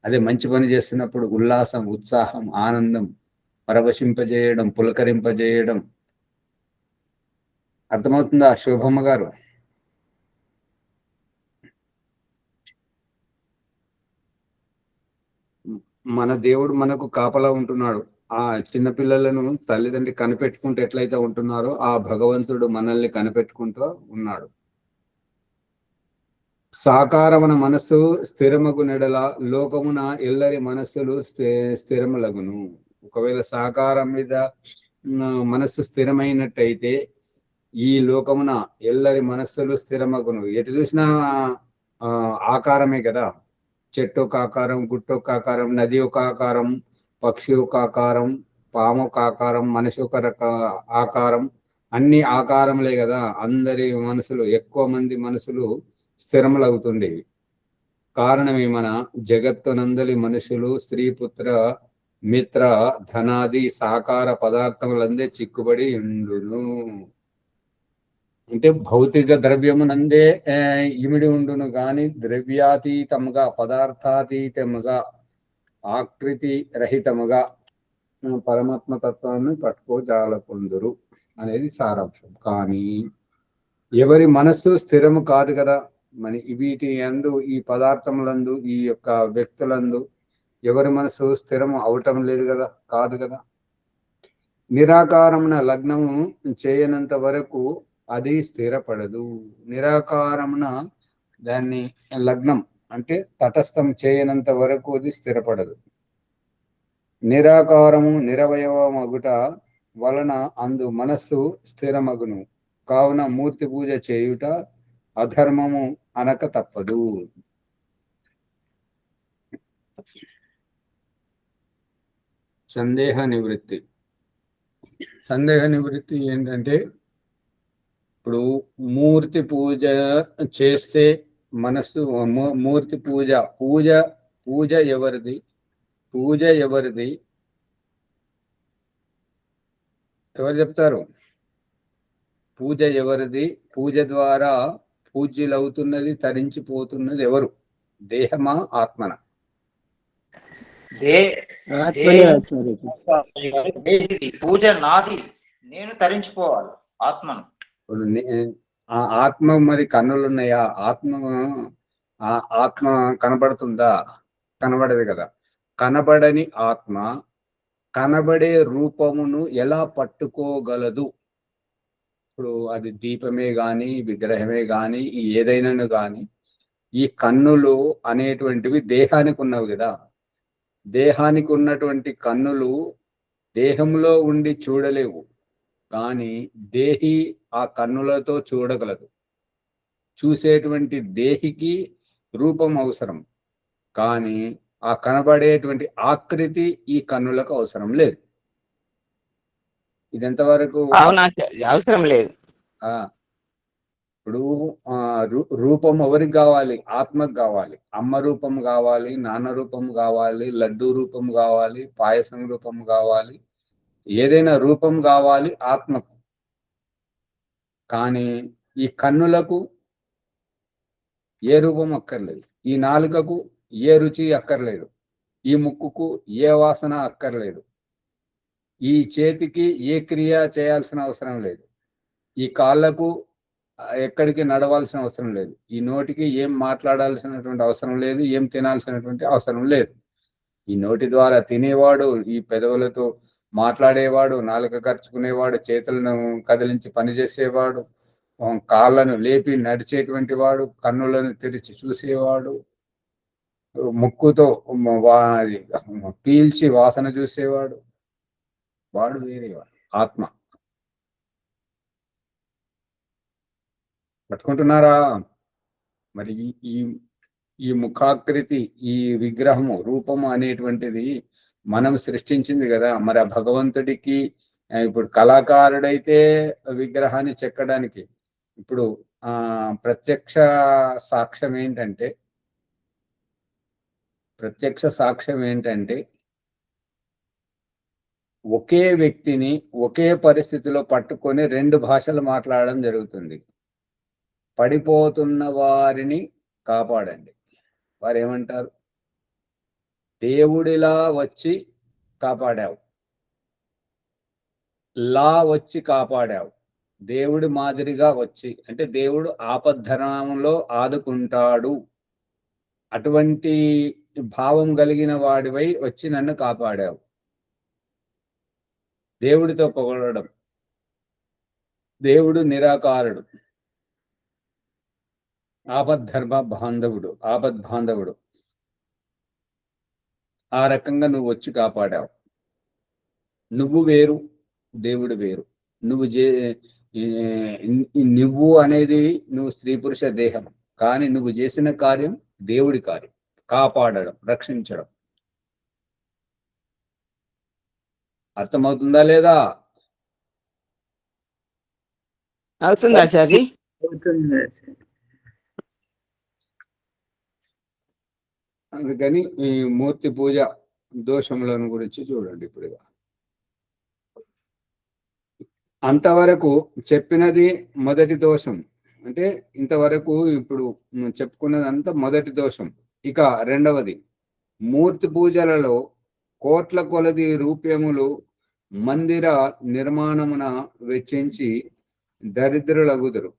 అదే మంచి పని చేస్తున్నప్పుడు ఉల్లాసం, ఉత్సాహం, ఆనందం పరవశింపజేయడం, పులకరింపజేయడం. అర్థమవుతుందా శోభమ్మ గారు? మన దేవుడు మనకు కాపలా ఉంటున్నాడు. ఆ చిన్నపిల్లలను తల్లిదండ్రి కనిపెట్టుకుంటూ ఎట్లయితే ఉంటున్నారో ఆ భగవంతుడు మనల్ని కనిపెట్టుకుంటూ ఉన్నాడు. సాకారమున మనస్సు స్థిరమగు నెడల లోకమున ఎల్లరి మనస్సులు స్థిరములగును. ఒకవేళ సాకారం మీద మనస్సు స్థిరమైనట్టయితే ఈ లోకమున ఎల్లరి మనస్సులు స్థిరమగును. ఎటు చూసినా ఆకారమే కదా. చెట్టు ఒక ఆకారం, గుట్టు ఒక ఆకారం, నది ఒక ఆకారం, పక్షి ఒక ఆకారం, పాము ఒక ఆకారం, మనిషి ఒక ఆకారం, అన్ని ఆకారములే కదా. అందరి మనసులు, ఎక్కువ మంది మనసులు స్థిరములవుతుండేవి. కారణమేమన జగత్తునందలి మనుషులు స్త్రీ, పుత్ర, మిత్ర, ధనాది సాకార పదార్థములందే చిక్కుబడి ఉండును. అంటే భౌతిక ద్రవ్యమునందే ఇమిడి ఉండును గాని ద్రవ్యాతీతముగా పదార్థాతీతముగా ఆకృతి రహితముగా పరమాత్మ తత్వాన్ని పట్టుకోజాలకుందురు అనేది సారాంశం. కానీ ఎవరి మనస్సు స్థిరము కాదు కదా. మరి వీటి యందు ఈ పదార్థములందు ఈ యొక్క వ్యక్తులందు ఎవరి మనసు స్థిరము అవటం లేదు కదా, కాదు కదా. నిరాకారమున లగ్నము చేయనంత వరకు అది స్థిరపడదు. నిరాకారమున దాన్ని లగ్నం అంటే తటస్థం చేయనంత వరకు అది స్థిరపడదు. నిరాకారము నిరవయవమగుట వలన అందు మనస్సు స్థిరమగును. కావున మూర్తి పూజ చేయుట అధర్మము అనక తప్పదు. సందేహ నివృత్తి. సందేహ నివృత్తి ఏంటంటే, ఇప్పుడు మూర్తి పూజ చేస్తే మనస్సు మూర్తి పూజ పూజ పూజ ఎవరిది? పూజ ఎవరిది? ఎవరు చెప్తారు? పూజ ఎవరిది? పూజ ద్వారా పూజ్యులవుతున్నది, తరించిపోతున్నది ఎవరు? దేహమా ఆత్మన? ఆత్మనే ఆచార్య. పూజ నాది, నేను తరించిపోవాలి ఆత్మను. ఇప్పుడు ఆ ఆత్మ మరి కన్నులు ఉన్నాయా? ఆత్మ కనబడుతుందా? కనబడదు కదా. కనబడని ఆత్మ కనబడే రూపమును ఎలా పట్టుకోగలదు? ఇప్పుడు అది దీపమే గాని విగ్రహమే గాని ఏదైనాను గాని ఈ కన్నులు అనేటువంటివి దేహానికి ఉన్నవి కదా. దేహానికి ఉన్నటువంటి కన్నులు దేహంలో ఉండి చూడలేవు, కానీ దేహి ఆ కన్నులతో చూడగలదు. చూసేటువంటి దేహికి రూపం అవసరం, కానీ ఆ కనబడేటువంటి ఆకృతి ఈ కన్నులకు అవసరం లేదు. ఇది ఎంతవరకు అవసరం లేదు. ఇప్పుడు రూపం ఎవరికి కావాలి? ఆత్మకు కావాలి. అమ్మ రూపం కావాలి, నాన్న రూపం కావాలి, లడ్డూ రూపం కావాలి, పాయసం రూపం కావాలి, ఏదైనా రూపం కావాలి ఆత్మకు. కానీ ఈ కన్నులకు ఏ రూపం అక్కర్లేదు, ఈ నాలుకకు ఏ రుచి అక్కర్లేదు, ఈ ముక్కుకు ఏ వాసన అక్కర్లేదు, ఈ చేతికి ఏ క్రియ చేయాల్సిన అవసరం లేదు, ఈ కాళ్ళకు ఎక్కడికి నడవాల్సిన అవసరం లేదు, ఈ నోటికి ఏం మాట్లాడాల్సినటువంటి అవసరం లేదు, ఏం తినాల్సినటువంటి అవసరం లేదు. ఈ నోటి ద్వారా తినేవాడు, ఈ పెదవులతో మాట్లాడేవాడు, నాలుక ఖర్చుకునేవాడు, చేతులను కదిలించి పనిచేసేవాడు, కాళ్ళను లేపి నడిచేటువంటి వాడు, కన్నులను తెరిచి చూసేవాడు, ముక్కుతో పీల్చి వాసన చూసేవాడు, వాడు వేరేవాడు ఆత్మ. పట్టుకుంటున్నారా? మరి ఈ ఈ ముఖాకృతి, ఈ విగ్రహము, రూపము అనేటువంటిది మనం సృష్టించింది కదా. మరి ఆ భగవంతుడికి ఇప్పుడు కళాకారుడైతే విగ్రహాన్ని చెక్కడానికి ఇప్పుడు ప్రత్యక్ష సాక్ష్యం ఏంటంటే ఒకే వ్యక్తిని ఒకే పరిస్థితిలో పట్టుకొని రెండు భాషలు మాట్లాడడం జరుగుతుంది. పడిపోతున్న వారిని కాపాడండి. వారు ఏమంటారు? దేవుడిలా వచ్చి కాపాడావు, వచ్చి కాపాడావు. దేవుడి మాదిరిగా వచ్చి అంటే దేవుడు ఆపద్ధర్మంలో ఆదుకుంటాడు, అటువంటి భావం కలిగిన వాడివై వచ్చి నన్ను కాపాడావు. దేవుడితో పొగడడం. దేవుడు నిరాకారుడు, ఆపద్బాంధవుడు. ఆ రకంగా నువ్వు వచ్చి కాపాడావు. నువ్వు వేరు, దేవుడు వేరు. నువ్వు అనేది నువ్వు స్త్రీ పురుష దేహం, కానీ నువ్వు చేసిన కార్యం దేవుడి కార్యం, కాపాడడం, రక్షించడం. అర్థమవుతుందా లేదా? అవుతుందా సార్జీ? అందుకని ఈ మూర్తి పూజ దోషములను గురించి చూడండి. ఇప్పుడు అంతవరకు చెప్పినది మొదటి దోషం. అంటే ఇంతవరకు ఇప్పుడు చెప్పుకున్నదంతా మొదటి దోషం. ఇక రెండవది, మూర్తి పూజలలో కోట్ల కొలది రూప్యములు మందిర నిర్మాణమున వెచ్చించి దరిద్రులగుదురు,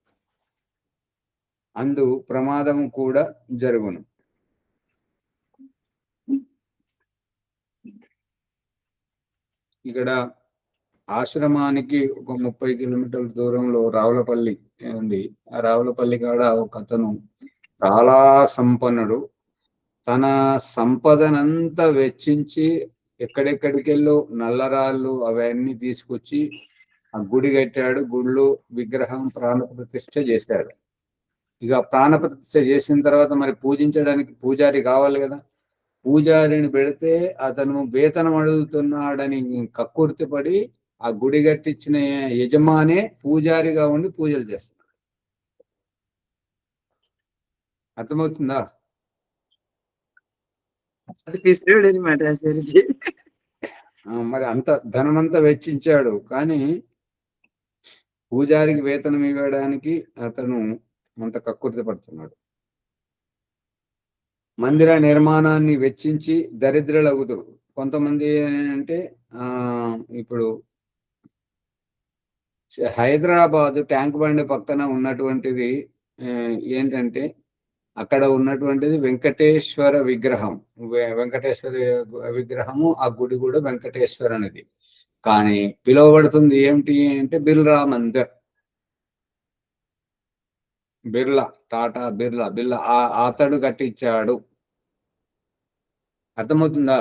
అందు ప్రమాదము కూడా జరుగును. ఇక్కడ ఆశ్రమానికి ఒక 30 కిలోమీటర్ల దూరంలో రావులపల్లి ఉంది. ఆ రావులపల్లి కాడ ఒక అతను చాలా సంపన్నుడు. తన సంపదనంతా వెచ్చించి ఎక్కడెక్కడికెళ్ళో నల్లరాళ్ళు అవన్నీ తీసుకొచ్చి ఆ గుడి కట్టాడు. గుడిలో విగ్రహం ప్రాణప్రతిష్ఠ చేశాడు. ఇక ప్రాణప్రతిష్ఠ చేసిన తర్వాత మరి పూజించడానికి పూజారి కావాలి కదా. పూజారిని పెడితే అతను వేతనం అడుగుతున్నాడని కక్కుర్తిపడి ఆ గుడి కట్టించిన యజమానే పూజారిగా ఉండి పూజలు చేస్తున్నాడు. అర్థమవుతుందా? మరి అంత ధనమంతా వెచ్చించాడు, కానీ పూజారికి వేతనం ఇవ్వడానికి అతను అంత కక్కుర్తి పడుతున్నాడు. మందిర నిర్మాణాన్ని వెచ్చించి దరిద్రులగుదురు. కొంతమంది ఏంటంటే ఇప్పుడు హైదరాబాద్ ట్యాంక్ బండి పక్కన ఉన్నటువంటిది ఏంటంటే అక్కడ ఉన్నటువంటిది వెంకటేశ్వర విగ్రహం. వెంకటేశ్వర విగ్రహము, ఆ గుడి కూడా వెంకటేశ్వర అనేది. కానీ పిలువబడుతుంది ఏమిటి అంటే బిర్లా మందిర్. బిర్లా, టాటా బిర్లా అతడు కట్టించాడు. అర్థమవుతుందా?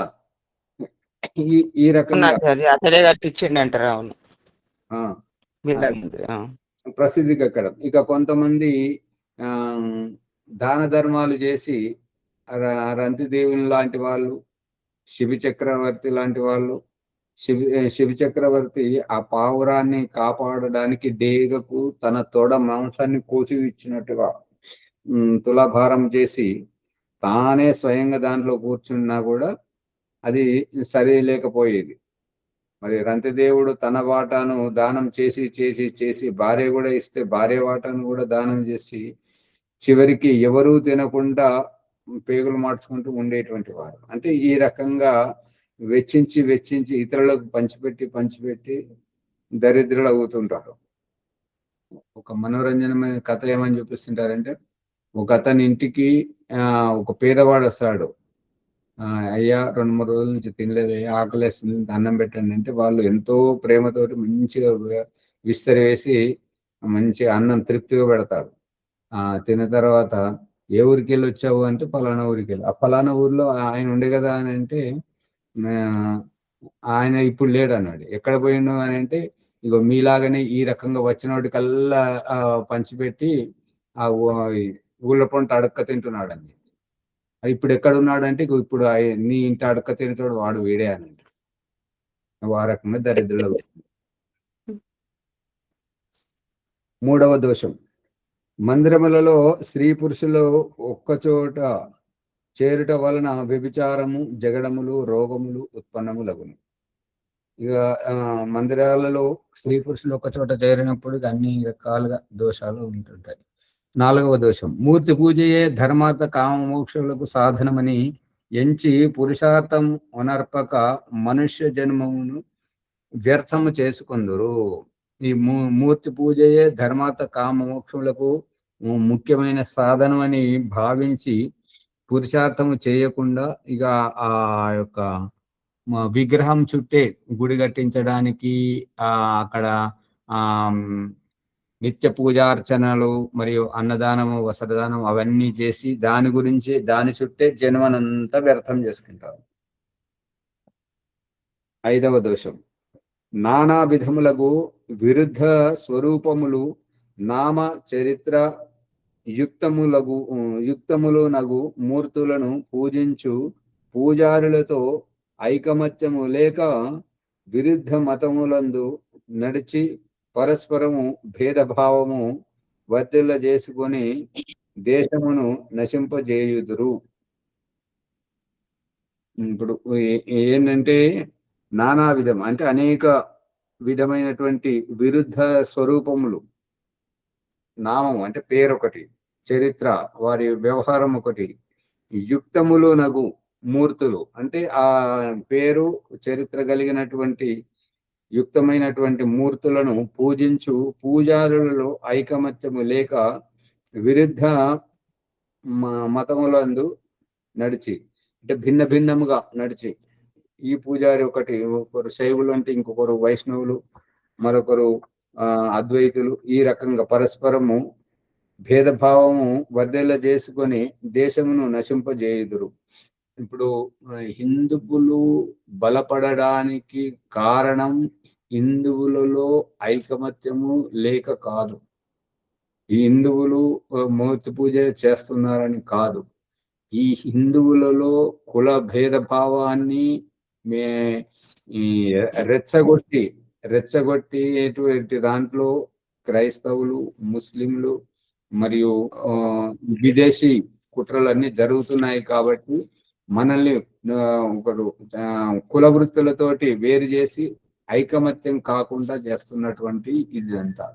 ఈ రకంగా అతడే కట్టించండి అంటారు. అవును, ప్రసిద్ధి కట్టడం. ఇక కొంతమంది దాన ధర్మాలు చేసి రంతిదేవుని లాంటి వాళ్ళు, శిబి చక్రవర్తి లాంటి వాళ్ళు, శిబి చక్రవర్తి ఆ పావురాన్ని కాపాడడానికి డేగకు తన తొడ మాంసాన్ని కోసి ఇచ్చినట్టుగా తులాభారం చేసి తానే స్వయంగా దాంట్లో కూర్చున్నా కూడా అది సరి లేకపోయేది. మరి రంతిదేవుడు తన వాటాను దానం చేసి చేసి చేసి భార్య కూడా ఇస్తే భార్య వాటాను కూడా దానం చేసి చివరికి ఎవరూ తినకుండా పేగులు మార్చుకుంటూ ఉండేటువంటి వారు. అంటే ఈ రకంగా వెచ్చించి వెచ్చించి ఇతరులకు పంచిపెట్టి దరిద్రులు అవుతుంటారు. ఒక మనోరంజనమైన కథ ఏమని చూపిస్తుంటారంటే, ఒక అతని ఇంటికి ఒక పేదవాడు వస్తాడు. అయ్యా 2-3 రోజుల నుంచి తినలేదయ్యా, ఆకలేస్తుంది, అన్నం పెట్టండి అంటే వాళ్ళు ఎంతో ప్రేమతోటి మంచిగా విస్తరి వేసి మంచి అన్నం తృప్తిగా పెడతాడు. తిన్న తర్వాత ఏ ఊరికి వెళ్ళి వచ్చావు అంటే పలానా ఊరికి వెళ్ళి. ఆ పలానా ఊర్లో ఆయన ఉండే కదా అని అంటే ఆయన ఇప్పుడు లేడు అన్నాడు. ఎక్కడ పోయిండు అని అంటే ఇగో మీలాగానే ఈ రకంగా వచ్చినోడికల్లా పంచిపెట్టి ఆ ఊళ్ళ పంట అడక్క తింటున్నాడు అని. ఇప్పుడు ఎక్కడున్నాడు అంటే ఇప్పుడు నీ ఇంటి అడక్క తింటాడు వాడు వీడే అని అంటాడు. ఆ రకంగా దరిద్రులు. మూడవ దోషం, మందిరములలో స్త్రీ పురుషులు ఒక్కచోట చేరుట వలన వ్యభిచారము, జగడములు, రోగములు ఉత్పన్నములగును. ఇక మందిరాలలో స్త్రీ పురుషులు ఒక్కచోట చేరినప్పుడు అన్ని రకాలుగా దోషాలు ఉంటుంటాయి. నాలుగవ దోషం, మూర్తి పూజయే ధర్మార్థ కామ మోక్షములకు సాధనమని ఎంచి పురుషార్థం అనర్పక మనుష్య జన్మమును వ్యర్థము చేసుకుందరు. ఈ మూర్తి పూజయే ధర్మార్థ కామ మోక్షములకు ముఖ్యమైన సాధనం అని భావించి పురుషార్థము చేయకుండా ఇక ఆ యొక్క విగ్రహం చుట్టే గుడి కట్టించడానికి అక్కడ నిత్య పూజార్చనలు మరియు అన్నదానము, వస్త్రదానం అవన్నీ చేసి దాని చుట్టే జన్మనంతా వ్యర్థం చేసుకుంటారు. ఐదవ దోషం, నానా విధములకు విరుద్ధ స్వరూపములు నామ చరిత్ర యుక్తములు నగు మూర్తులను పూజించు పూజారులతో ఐకమత్యము లేక విరుద్ధ మతములందు నడిచి పరస్పరము భేదభావము వర్ధిల్ల చేసుకొని దేశమును నశింపజేయుదురు. ఇప్పుడు ఏంటంటే నానా విధం అంటే అనేక విధమైనటువంటి విరుద్ధ స్వరూపములు, నామం అంటే పేరు ఒకటి, చరిత్ర వారి వ్యవహారం ఒకటి, యుక్తములు నగు మూర్తులు అంటే ఆ పేరు చరిత్ర కలిగినటువంటి యుక్తమైనటువంటి మూర్తులను పూజించు పూజారులలో ఐకమత్యము లేక విరుద్ధ మతములందు నడిచి అంటే భిన్న భిన్నముగా నడిచి, ఈ పూజారి ఒకరు శైవులు అంటే ఇంకొకరు వైష్ణవులు, మరొకరు అద్వైతులు, ఈ రకంగా పరస్పరము భేదభావము వర్ధెల చేసుకొని దేశమును నశింపజేయుదురు. ఇప్పుడు హిందువులు బలపడడానికి కారణం హిందువులలో ఐకమత్యము లేక కాదు, ఈ హిందువులు మూర్తి పూజ చేస్తున్నారని కాదు, ఈ హిందువులలో కుల భేదభావాన్ని రెచ్చగొట్టేటువంటి దాంట్లో క్రైస్తవులు, ముస్లింలు మరియు విదేశీ కుట్రలన్నీ జరుగుతున్నాయి. కాబట్టి మనల్ని ఒకడు కుల వృత్తులతోటి వేరు చేసి ఐకమత్యం కాకుండా చేస్తున్నటువంటి ఇదంతా.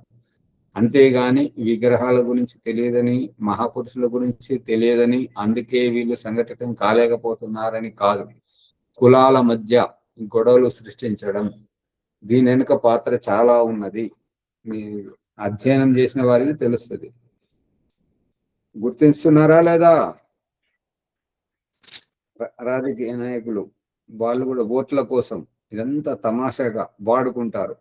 అంతేగాని విగ్రహాల గురించి తెలియదని, మహాపురుషుల గురించి తెలియదని, అందుకే వీళ్ళు సంఘటితం కాలేకపోతున్నారని కాదు. కులాల మధ్య గొడవలు సృష్టించడం, దీని వెనుక పాత్ర చాలా ఉన్నది. మీ అధ్యయనం చేసిన వారికి తెలుస్తుంది. గుర్తిస్తున్నారా లేదా? రాజకీయ నాయకులు వాళ్ళు కూడా ఓట్ల కోసం ఇదంతా తమాషాగా వాడుకుంటారు.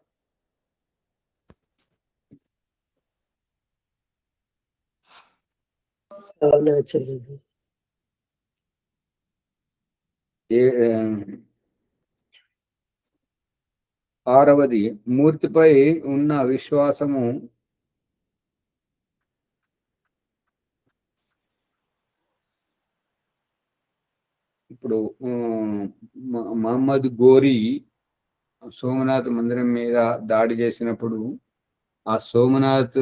ఆరవది, మూర్తిపై ఉన్న విశ్వాసము ఇప్పుడు మహమ్మద్ గోరి సోమనాథ్ మందిరం మీద దాడి చేసినప్పుడు ఆ సోమనాథ్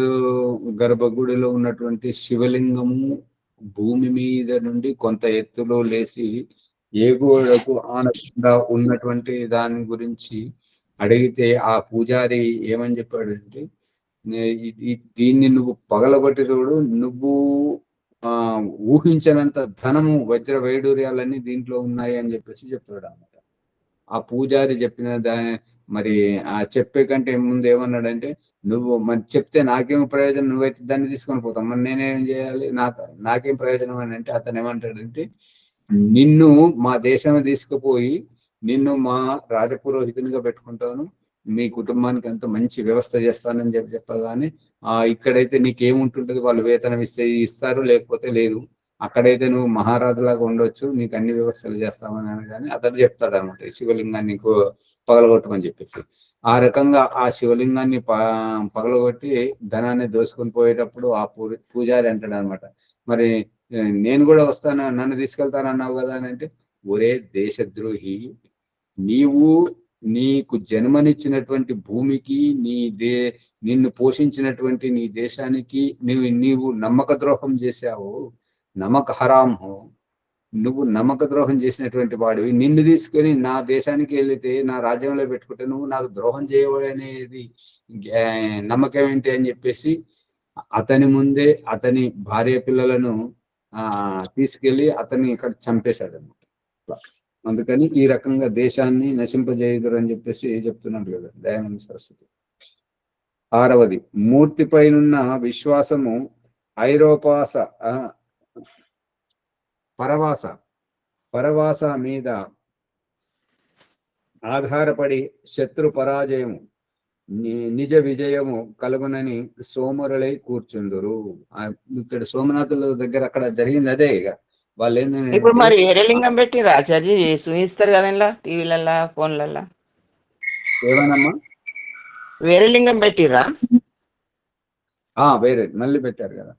గర్భగుడిలో ఉన్నటువంటి శివలింగము భూమి మీద నుండి కొంత ఎత్తులో లేచి ఏ గోడకు ఆనకుండా ఉన్నటువంటి దాని గురించి అడిగితే ఆ పూజారి ఏమని చెప్పాడంటే, దీన్ని నువ్వు పగలగొట్టి చూడు, నువ్వు ఊహించనంత ధనము వజ్ర వైడూర్యాలన్నీ దీంట్లో ఉన్నాయి అని చెప్పేసి చెప్పాడు అన్నమాట. ఆ పూజారి చెప్పిన మరి ఆ చెప్పే కంటే ముందు ఏమన్నాడంటే, నువ్వు మరి చెప్తే నాకేం ప్రయోజనం, నువ్వైతే దాన్ని తీసుకొని పోతావు, మరి నేనేం చేయాలి, నాకేం ప్రయోజనం అని అంటే అతను ఏమంటాడంటే, నిన్ను మా దేశం తీసుకుపోయి నిన్ను మా రాజపురోహితునిగా పెట్టుకుంటాను, మీ కుటుంబానికి అంత మంచి వ్యవస్థ చేస్తానని చెప్పగానే ఇక్కడైతే నీకేముంటుంటది, వాళ్ళు వేతనం ఇస్తారు లేకపోతే లేదు, అక్కడైతే నువ్వు మహారాజులాగా ఉండొచ్చు, నీకు అన్ని వ్యవస్థలు చేస్తామని అనగానే అతడు చెప్తాడు అనమాట శివలింగాన్ని పగలగొట్టమని చెప్పేసి. ఆ రకంగా ఆ శివలింగాన్ని పగలగొట్టి ధనాన్ని దోసుకొని పోయేటప్పుడు ఆ పూజారి అంటాడు అనమాట, మరి నేను కూడా వస్తాను, నన్ను తీసుకెళ్తానన్నావు కదా అని అంటే, ఒరే దేశద్రోహి, నీకు జన్మనిచ్చినటువంటి భూమికి, నిన్ను పోషించినటువంటి నీ దేశానికి నీవు నమ్మక ద్రోహం చేశావు, నమ్మక హరాము, నువ్వు నమ్మక ద్రోహం చేసినటువంటి వాడివి, నిన్ను తీసుకొని నా దేశానికి వెళితే నా రాజ్యంలో పెట్టుకుంటే నువ్వు నాకు ద్రోహం చేయవనేది నమ్మకం ఏంటి అని చెప్పేసి అతని ముందే అతని భార్య పిల్లలను తీసుకెళ్లి అతన్ని ఇక్కడ చంపేశాడు అన్నమాట. అందుకని ఈ రకంగా దేశాన్ని నశింపజేయుదురు అని చెప్పేసి చెప్తున్నాడు కదా దయానంద సరస్వతి. ఆరవది, మూర్తిపైనున్న విశ్వాసము పరవాస మీద ఆధారపడి శత్రు పరాజయము నిజ విజయము కలుగునని సోమరులై కూర్చుందురు. ఇక్కడ సోమనాథుల దగ్గర అక్కడ జరిగింది అదే. ఇక వాళ్ళు ఏంటంటే, ఇప్పుడు మరి వేరే లింగం పెట్టిరా ఆచార్య, చూపిస్తారు కదంలా టీవీలల్లా ఫోన్లల్లా, ఏమనమ్మా వేరే లింగం పెట్టిరా? వేరే మళ్ళీ పెట్టారు కదా.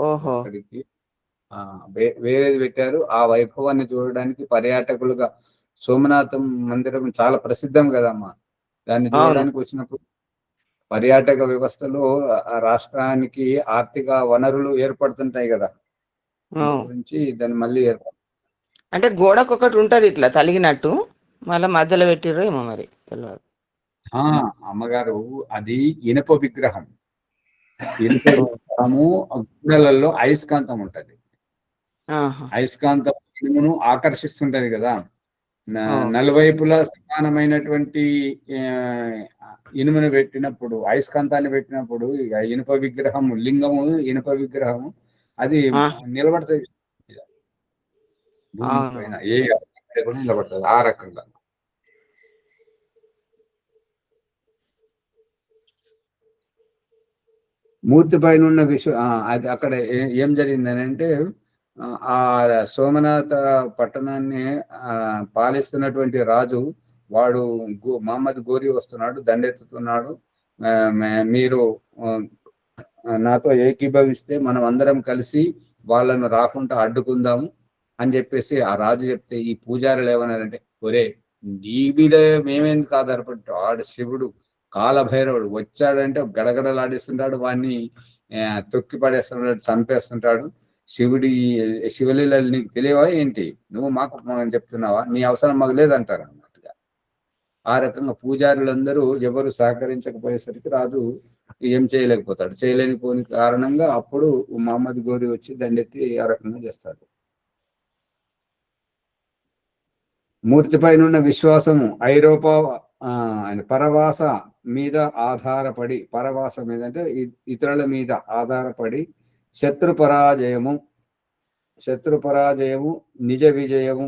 ఓహో, అక్కడికి వేరేది పెట్టారు. ఆ వైభవాన్ని చూడడానికి పర్యాటకులుగా సోమనాథం మందిరం చాలా ప్రసిద్ధం కదమ్మా, దాన్ని చూడడానికి వచ్చినప్పుడు పర్యాటక వ్యవస్థలో రాష్ట్రానికి ఆర్థిక వనరులు ఏర్పడుతుంటాయి కదా, గురించి దాన్ని మళ్ళీ అంటే గోడకు ఒకటి ఉంటది ఇట్లా తలిగినట్టు, మళ్ళీ మధ్యలో పెట్టిర్రు ఏమో మరి తెలియదు. అమ్మగారు అది ఇనుప విగ్రహం. ఇనుప విగ్రహము గుండెలలో అయస్కాంతం ఉంటది. ఆహా. అయస్కాంతం ఇనుమును ఆకర్షిస్తుంటది కదా. ఓ. నలువైపులా సమానమైనటువంటి ఇనుమును పెట్టినప్పుడు, అయస్కాంతాన్ని పెట్టినప్పుడు ఇక ఇనుప విగ్రహము, లింగము ఇనుప విగ్రహము అది ఆ. నిలబడుతుంది భూమి అవును. పైన, ఏ కూడా నిలబడుతుంది ఆ రకంగా. మూర్తి పైన ఉన్న అది అక్కడ ఏం జరిగిందని అంటే, ఆ సోమనాథ పట్టణాన్ని పాలిస్తున్నటువంటి రాజు వాడు మహమ్మద్ గోరి వస్తున్నాడు, దండెత్తుతున్నాడు. మీరు నాతో ఏకీభవిస్తే మనం అందరం కలిసి వాళ్ళను రాకుండా అడ్డుకుందాము అని చెప్పేసి ఆ రాజు చెప్తే, ఈ పూజారులు ఏమన్నారంటే, ఒరే నీ మీద మేమేందుకు ఆధారపడ్డా, ఆడు శివుడు కాలభైరవుడు వచ్చాడంటే గడగడలాడిస్తుంటాడు, వాడిని తొక్కి పడేస్తున్నాడు, చంపేస్తుంటాడు. శివలీలలు నీకు తెలియవా ఏంటి, నువ్వు మాకు చెప్తున్నావా, నీ అవసరం మాకు లేదంటారు అన్నట్టుగా. ఆ రకంగా పూజారులందరూ ఎవరు సహకరించకపోయేసరికి రాజు ఏం చేయలేకపోతాడు. చేయలేనిపోని కారణంగా అప్పుడు మహమ్మద్ గోరి వచ్చి దండెత్తి ఆ రకంగా చేస్తాడు. మూర్తి పైన ఉన్న విశ్వాసము ఐరోపా ఆయన పరవాస మీద ఆధారపడి, పరవాస మీద అంటే ఇతరుల మీద ఆధారపడి శత్రు పరాజయము నిజ విజయము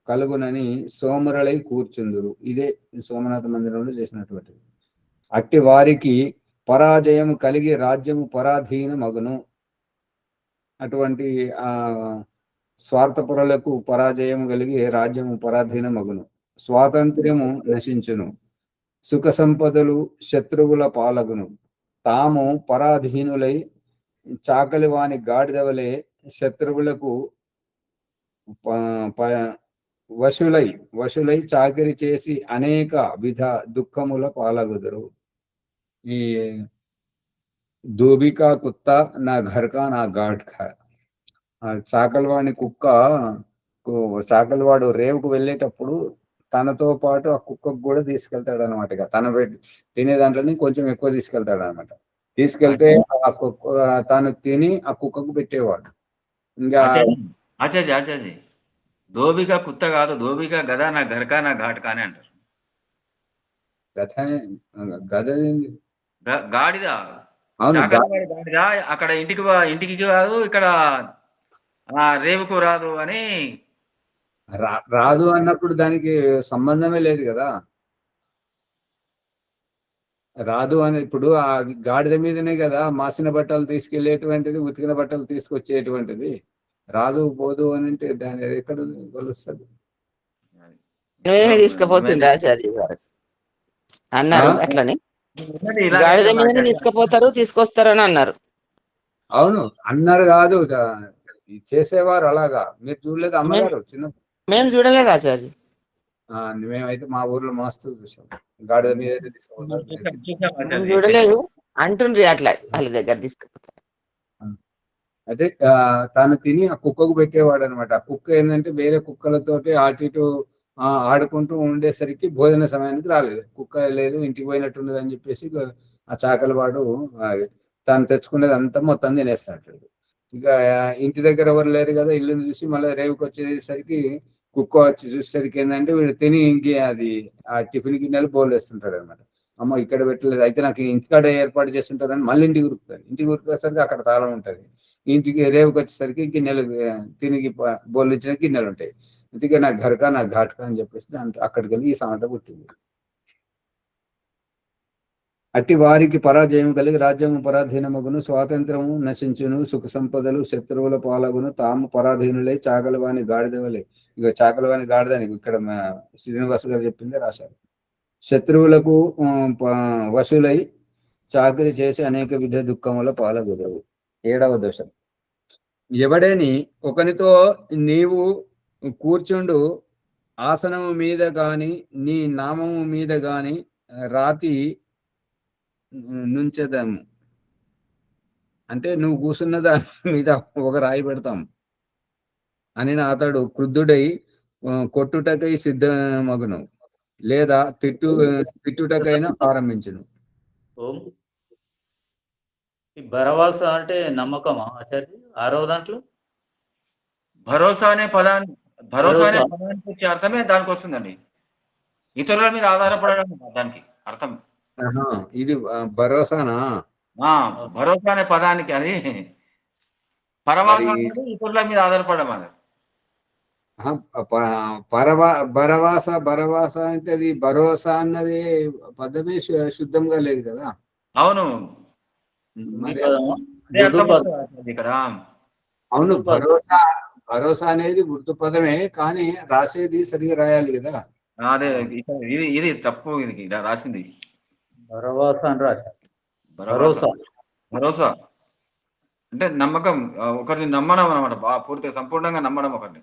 కలుగునని సోమరులై కూర్చుందురు. ఇదే సోమనాథ మందిరంలో చేసినటువంటిది. అట్టి వారికి పరాజయము కలిగి రాజ్యము పరాధీనమగును. అటువంటి స్వార్థపరులకు పరాజయము కలిగి రాజ్యము పరాధీనమగును. స్వాతంత్ర్యము నశించును, సుఖ సంపదలు శత్రువుల పాలగును. తాము పరాధీనులై చాకలివాని గాడిదవలే శత్రువులకు వశులై చాకరి చేసి అనేక విధ దుఃఖముల పాలగుదురు. ఈ దోబికా కుత్త నా ఘర్కా నా ఘాట్కా. చాకలివాణి కుక్క, చాకలివాడు రేవుకు వెళ్ళేటప్పుడు తనతో పాటు ఆ కుక్కకు కూడా తీసుకెళ్తాడు అనమాట. తన తినే దాంట్లోని కొంచెం ఎక్కువ తీసుకెళ్తాడు అనమాట. తీసుకెళ్తే ఆ కుక్క తాను తిని ఆ కుక్కకు పెట్టేవాడు. ఇంకా ఆచార్య దోబిగా కుత్త కాదు, దోబిగా గదా నా ఘర్కా నా ఘాట్ కానే అంటారు. గద గాడిద, అవును, గాడిద అక్కడ ఇంటికి కాదు, ఇక్కడ రేవుకు రాదు అని రాదు అన్నప్పుడు దానికి సంబంధమే లేదు కదా. రాదు అని ఇప్పుడు ఆ గాడిద మీదనే కదా మాసిన బట్టలు తీసుకెళ్లేటువంటిది, ఉతికిన బట్టలు తీసుకొచ్చేటువంటిది. రాదు పోదు అని అంటే దాని ఎక్కడ కలుస్తుంది? తీసుకుపోతుంది ఆచార్య గారు అన్నారు అట్లని. గాడిద మీద తీసుకుపోతారు, తీసుకొస్తారు అని అన్నారు. అవును అన్నారు కాదు, చేసేవారు అలాగా. మీరు చూడలేదు అమ్మగారు? చిన్న మేము చూడలేదు ఆచార్య. మేమైతే మా ఊర్లో మస్తు చూసాం, గాడిద మీద తీసుకుపోతారు. చూడలేదు అంటుండ్రి అట్లా వాళ్ళ దగ్గర తీసుకుపోతారు. అదే తాను తిని ఆ కుక్కకు పెట్టేవాడు అనమాట. ఆ కుక్క ఏంటంటే వేరే కుక్కలతోటి అటు ఇటు ఆడుకుంటూ ఉండేసరికి భోజన సమయానికి రాలేదు. కుక్క లేదు, ఇంటికి పోయినట్టున్నది అని చెప్పేసి ఆ చాకలివాడు తాను తెచ్చుకునేది అంతా మొత్తం తినేస్తాడు. ఇక ఇంటి దగ్గర ఎవరు లేరు కదా, ఇల్లుని చూసి మళ్ళీ రేవుకి వచ్చేసరికి కుక్క వచ్చి చూసేసరికి ఏంటంటే వీడు తిని అది ఆ టిఫిన్ గిన్నెలు బోల్ వేస్తుంటాడు అనమాట. అమ్మ ఇక్కడ పెట్టలేదు, అయితే నాకు ఇంటికాడ ఏర్పాటు చేస్తుంటారని మళ్ళీ ఇంటికి ఉరుకుతాడు. ఇంటికి ఉరికేసరికి అక్కడ తాళం ఉంటుంది. ఇంటికి రేవుకి వచ్చేసరికి గిన్నెలు తిరిగి బోళ్ళు ఇచ్చిన గిన్నెలు ఉంటాయి. అందుకే నాకు ఘర్కా నాకు ఘాట్కా అని చెప్పేసి అక్కడికి వెళ్ళి ఈ సామెత పుట్టింది. అట్టి వారికి పరాజయం కలిగి రాజ్యము పరాధీనమగును, స్వాతంత్రము నశించును, సుఖ సంపదలు శత్రువుల పాలగును. తాము పరాధీనులై చాకలివాని గాడిదవలే. ఇక చాకలివాని గాడిదని ఇక్కడ శ్రీనివాస్ గారు చెప్పిందే రాశారు. శత్రువులకు వశులై చాకరి చేసి అనేక విధ దుఃఖముల పాలగుదవు. 7వ దోషం. ఎవడని ఒకనితో నీవు కూర్చుండు ఆసనము మీద గాని నీ నామము మీద గాని రాతి నుంచెదము. అంటే నువ్వు కూర్చున్న దాని మీద ఒక రాయి పెడతాం అని అతడు క్రుద్ధుడై కొట్టుటకై సిద్ధమగును. లేదా తిట్టుటకైనా ఆరంభించును. ఓం. ఈ భరవాస అంటే నమ్మకమా ఆచార్య? 6వ దాంట్లో భరోసా అనే పదానికి వచ్చే అర్థమే దానికి వస్తుందండి. ఇతరుల మీద ఆధారపడడం దానికి అర్థం. ఇది భరోసానా? భరోసా అనే పదానికి అది పరవాసం అనేది ఇతరుల మీద ఆధారపడడం అది. భరవాస అంటే అది భరోసా అన్నది పదమే శుద్ధంగా లేదు కదా. అవును, మరి ఇక్కడ అవును, భరోసా అనేది గుర్తు పదమే, కానీ రాసేది సరిగా రాయాలి కదా. అదే ఇది తప్పు, ఇది రాసింది భరవాస అని రాశారు. భరోసా అంటే నమ్మకం, ఒకరిని నమ్మడం అనమాట, పూర్తిగా సంపూర్ణంగా నమ్మడం ఒకరిని.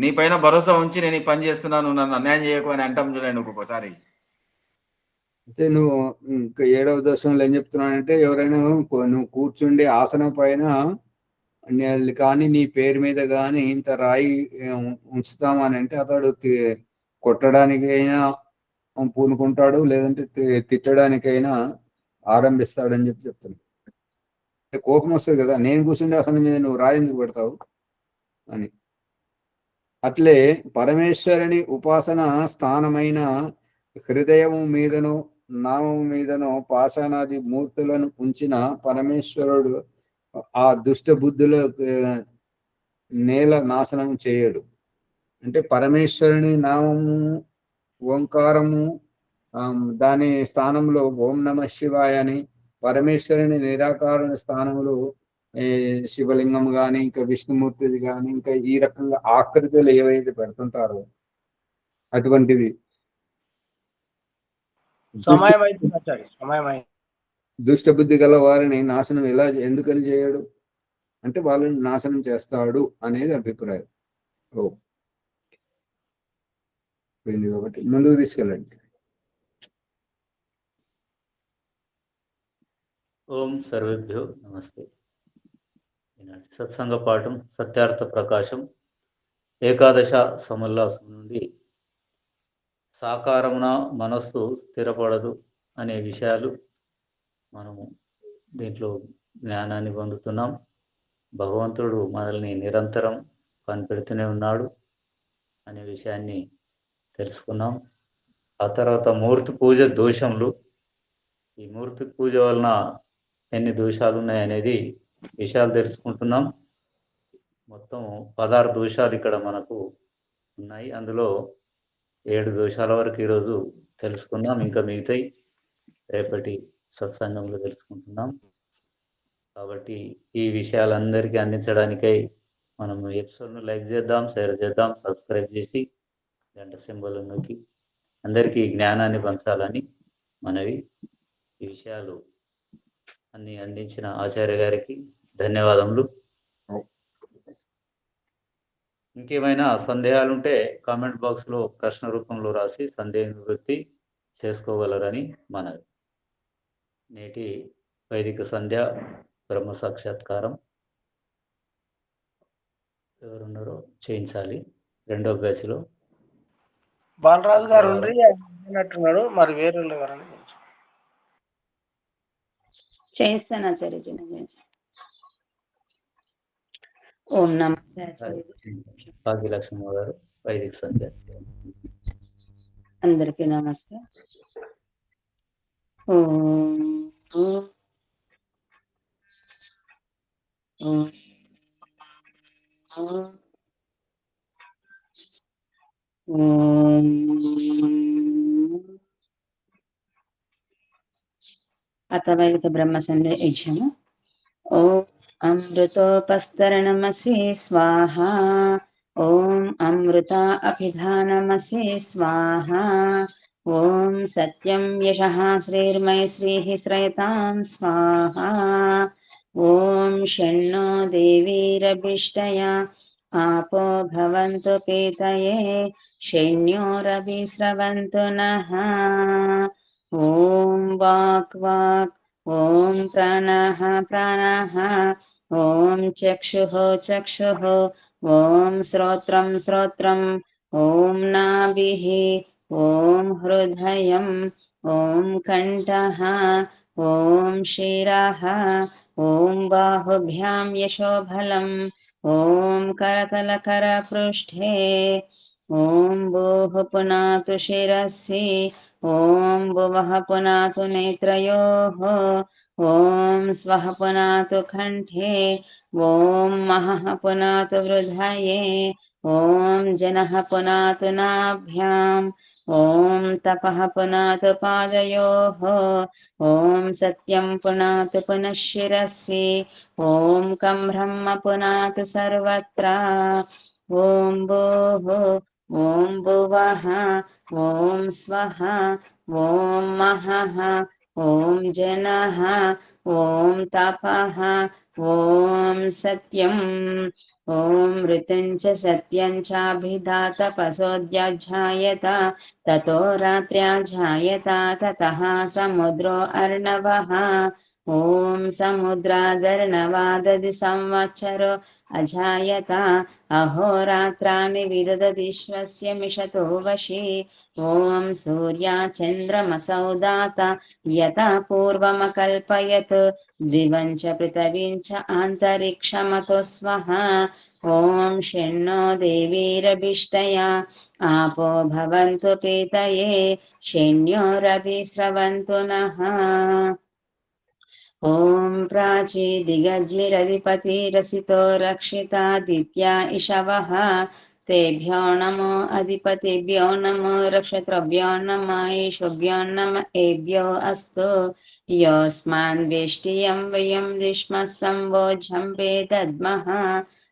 నీ పైన భరోసా ఉంచి నేను ఈ పని చేస్తున్నాను, నన్ను అన్యాయం చేయకు అని అంటాం చూడండి ఒక్కొక్కసారి. అయితే నువ్వు ఇంకా 7వ దశంలో ఏం చెప్తున్నానంటే, ఎవరైనా నువ్వు కూర్చుండి ఆసనం పైన కానీ నీ పేరు మీద కానీ ఇంత రాయి ఉంచుతామని అంటే అతడు కొట్టడానికైనా పూనుకుంటాడు, లేదంటే తిట్టడానికైనా ఆరంభిస్తాడని చెప్తున్నాడు. కోపం వస్తుంది కదా, నేను కూర్చుండే ఆసనం మీద నువ్వు రాయి ఎందుకు పెడతావు అని. అట్లే పరమేశ్వరుని ఉపాసన స్థానమైన హృదయము మీదను నామము మీదను పాషాణాది మూర్తులను ఉంచిన పరమేశ్వరుడు ఆ దుష్ట బుద్ధుల నేల నాశనం చేయడు. అంటే పరమేశ్వరుని నామము ఓంకారము, దాని స్థానంలో ఓం నమ శివాయ అని, పరమేశ్వరుని నిరాకార స్థానంలో శివలింగం కానీ ఇంకా విష్ణుమూర్తిది కానీ ఇంకా ఈ రకంగా ఆకృతులు ఏవైతే పెడుతుంటారో అటువంటిది దుష్ట బుద్ధి గల వారిని నాశనం ఎందుకని చేయడు అంటే వాళ్ళని నాశనం చేస్తాడు అనేది అభిప్రాయం. కాబట్టి ముందుకు తీసుకెళ్ళండి. ఓం సర్వేభ్యో నమస్తే. ఈనాటి సత్సంగ పాఠం సత్యార్థ ప్రకాశం ఏకాదశ సమోల్లాసం నుండి సాకారమున మనస్సు స్థిరపడదు అనే విషయాలు మనము దీంట్లో జ్ఞానాన్ని పొందుతున్నాం. భగవంతుడు మనల్ని నిరంతరం కనిపెడుతూనే ఉన్నాడు అనే విషయాన్ని తెలుసుకున్నాం. ఆ తర్వాత మూర్తి పూజ దోషములు, ఈ మూర్తి పూజ వలన ఎన్ని దోషాలు ఉన్నాయనేది విషయాలు తెలుసుకుంటున్నాం. మొత్తం 16 దోషాలు ఇక్కడ మనకు ఉన్నాయి. అందులో 7 దోషాల వరకు ఈరోజు తెలుసుకుందాం. ఇంకా మిగతాయి రేపటి సత్సంగంలో తెలుసుకుంటున్నాం. కాబట్టి ఈ విషయాలందరికీ అందించడానికై మనం ఎపిసోడ్ను లైక్ చేద్దాం, షేర్ చేద్దాం, సబ్స్క్రైబ్ చేసి గంట సింబల్ నొక్కి అందరికీ జ్ఞానాన్ని పంచాలని మనవి. ఈ విషయాలు అన్ని అందించిన ఆచార్య గారికి ధన్యవాదములు. ఇంకేమైనా సందేహాలుంటే కామెంట్ బాక్స్లో ప్రశ్న రూపంలో రాసి సందేహ నివృత్తి చేసుకోగలరని మనవి. నేటి వైదిక సంధ్య బ్రహ్మ సాక్షాత్కారం ఎవరున్నారో చేయించాలి. 2వ బ్యాచ్లో బాలరాజు గారు ఉన్నట్టున్నాడు, మరి వేరే ఎవరని చేయిస్తాను ఆచార్యజీ. ఓం నమస్తే భాగ్యలక్ష్మి గారు వైదిక సంధ్య. అందరికీ నమస్తే. అథ వైదిక బ్రహ్మ సంధ్య యజ్ఞము. ఓం అమృతోపస్తరణమసి స్వాహా. ఓం అమృత అభిధానమసి స్వాహా. ఓం సత్యం యశః శ్రీర్మయ శ్రీః శ్రయతాం స్వాహా. ఓం షణ్ణో దేవీరభిష్టయా आपो भवन्तु पीतये शैन्योरभिस्रवन्तु नः. ॐ वाक् वाक्, ॐ प्राणः प्राणः, ॐ चक्षुः चक्षुः, ॐ श्रोत्रं श्रोत्रं, ॐ नाभिः ॐ हृदयम् ॐ कण्ठः ॐ शिरः ॐ बाहुभ्यां यशोबलम् ॐ करतलकरपृष्ठे ॐ भूः पुनातु शिरसि ॐ भुवः पुनातु नेत्रयोः ॐ स्वः पुनातु कण्ठे ॐ महः पुनातु हृदये ॐ जनः पुनातु नाभ्याम् ॐ तपः पुनातु पादयोः ॐ सत्यं पुनातु पुनः शिरसि ॐ कं ब्रह्म पुनातु सर्वत्र ॐ भूः ॐ भुवः ॐ स्वः ॐ महः ॐ जनः ॐ तपः ॐ सत्यम् ॐ ऋतं च सत्यं चाभिधातपसोऽध्याध्यायत ततो रात्र्याध्यायत ततः समुद्रो अर्णवः ॐ समुद्रादर्णवादधि संवत्सरो अजायत अहोरात्राणि विदधतीश्वस्य मिषतो वशि ॐ सूर्याचन्द्रमसौ दाता यथा पूर्वमकल्पयत् दिवं च पृथिवीं च आन्तरिक्षमतो स्वः ॐ शन्नो देवीरभिष्टया आपो भवन्तु पीतये शन्योरभिस्रवन्तु नः ॐ प्राची दिगग्निरधिपतिरसितो रक्षितादित्या इषवः तेभ्यो नमो अधिपतिभ्यो नमो रक्षत्रभ्यो नम ईशुभ्यो नम एभ्यो अस्तु योऽस्मान् वेष्टियं वयं दृश्मस्तम्भोजम्बे दद्मः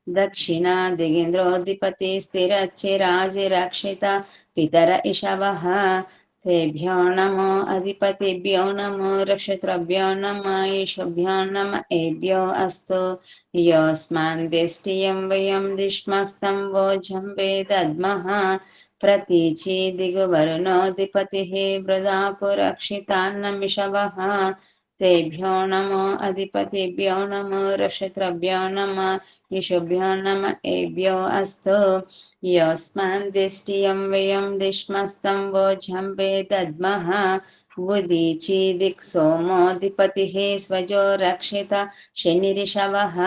दक्षिणा दिगीन्द्रोऽधिपति स्थिरच्चिराजिरक्षिता पितर इषवः तेभ्यो नमो अधिपतिभ्यो नमो रक्षत्रभ्यो नम ईशुभ्यो नम एभ्यो अस्तु योऽस्मान् वेष्टियं वयं दृश्मस्तम्भोजम्बे दद्मः प्रतीची दिगुवर्णोऽधिपतिः वृदाकुरक्षितान्नमिषवः तेभ्यो नमो अधिपतिभ्यो नमो रक्षत्रभ्यो नम ईशुभ्यो नम एभ्यो अस्तु योऽस्मान् वेष्टियं वयं दृश्मस्तम्भोजम्बे दद्मः उदीची दिक्सोमोऽधिपतिः स्वजो रक्षिता शनिरिषवः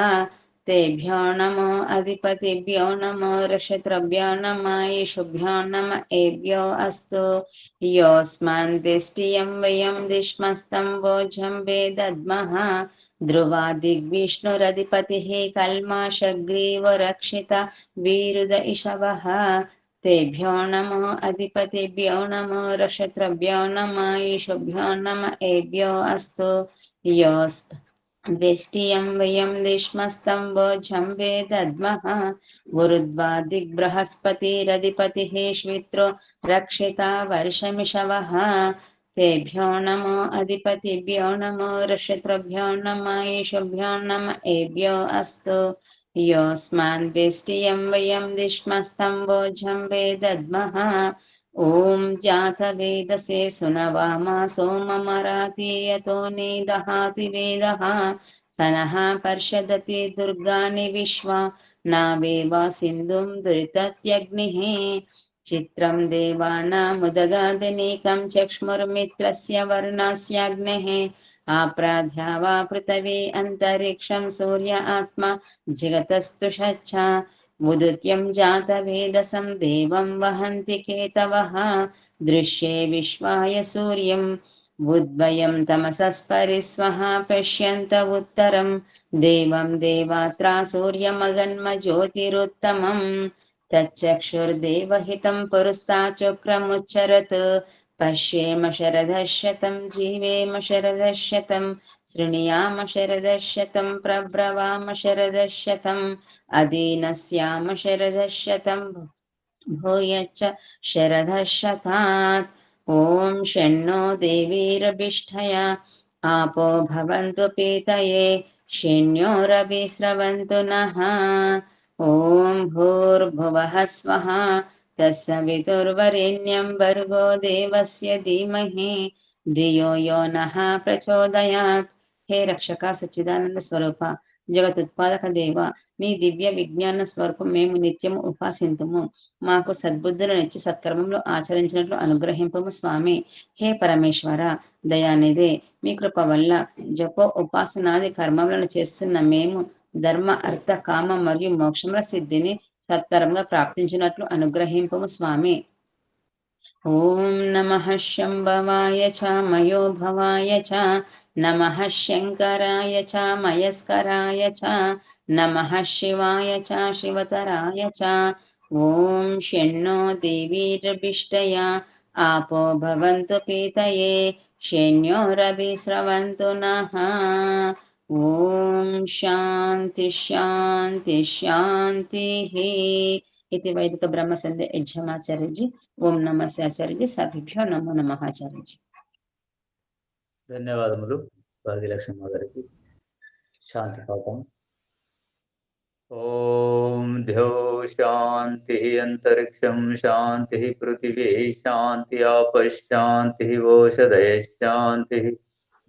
तेभ्यो नमो अधिपतिभ्यो नमो रक्षत्रभ्यो नम ईशुभ्यो नम एभ्यो अस्तु योऽस्मान् वेष्टियं वयं दृश्मस्तम्भोजम्बे दद्मः ध्रुवादिग्विष्णुरधिपतिः कल्माषग्रीवो रक्षिता वीरुद इषवः तेभ्यो नमो अधिपतिभ्यो नमो रक्षत्रभ्यो नम ईशुभ्यो नम एभ्यो अस्तु वेष्टियं वयं दृश्मस्तम्भोजम्बे दद्मः गुरुद्वादिग्बृहस्पतिरधिपतिः श्वित्रो रक्षिता वर्षमिषवः तेभ्यो नमो अधिपतिभ्यो नमो रक्षत्रभ्यो नम ईशुभ्यो नम एभ्यो अस्तु योऽस्मान् वेष्टियं वयं दृश्मस्तम्भोजम्बे दद्मः ॐ जातवेदसे सुनवामा सोममरातीयतो निदहाति वेदः सनः पर्षदति दुर्गाणि विश्वा नावेवा सिन्धुं दुरितत्यग्निः चित्रं देवानामुदगादनीकं चक्ष्मुर्मित्रस्य वर्णस्याग्नेः आप्राध्या वा पृथिवी अन्तरिक्षं सूर्य आत्मा जगतस्तु षच्छा उदुत्यं जातवेदसं देवं वहन्ति केतवः दृश्ये विश्वाय सूर्यम् उद्वयं तमसस्परिस्वः पश्यन्त उत्तरं देवं देवात्रा सूर्यमगन्म ज्योतिरुत्तमम् तच्चक्षुर्देवहितं पुरस्ताचक्रमुच्चरत् पश्येम शरदः शतं जीवेम शरदः शतं शृणुयाम शरदः शतं प्रब्रवाम शरदः शतम् अदीनस्याम शरदः शतं भूयश्च शरदः शतात् ॐ शन्नो देवीरभिष्ठया आपो भवन्तु पीतये शन्योरभिस्रवन्तु नः ॐ भूर्भुवः स्वः तत्सवितुर्वरेण्यं भर्गो देवस्य धीमहि धियो यो नः प्रचोदयात् हे रक्षका सच्चिदानंद स्वरूपा జగతుత్పాదక దేవ, నీ దివ్య విజ్ఞాన స్వరూపం మేము నిత్యము ఉపాసింతుము. మాకు సద్బుద్ధులనిచ్చి సత్కర్మములు ఆచరించినట్లు అనుగ్రహింపము స్వామి. హే పరమేశ్వర దయానిదే, మీ కృప వల్ల జప ఉపాసనాది కర్మములను చేస్తున్న మేము ధర్మ అర్థ కామ మరియు మోక్షముల సిద్ధిని సత్వరంగా ప్రాప్తించినట్లు అనుగ్రహింపము స్వామి. ఓం నమః శంభవాయ చ మయోభవాయ చ నమః శంకరాయ చ మయస్కరాయ చ నమః శివాయ చ శివతరాయ చ. ఓం షణ్ణో దేవీరభిష్టయ ఆపో భవంతు పీతయే శన్యోరభిస్రవంతు నః. ఓం శాంతి శాంతి శాంతి. ఇది వైదిక బ్రహ్మ సంధ్య యజ్ఞమాచార్యజీ. ఓం నమస్తే ఆచార్యజీ. సభ్యుభ్యో నమో నమః ఆచార్యజీ. ధన్యవాదములు భాగ్యలక్ష్మి గారికి. శాంతి పాఠం. ఓం ద్యౌ శాంతి అంతరిక్షం శాంతి పృథివీ శాంతి ఆపశాంతి ఓషధయ శాంతి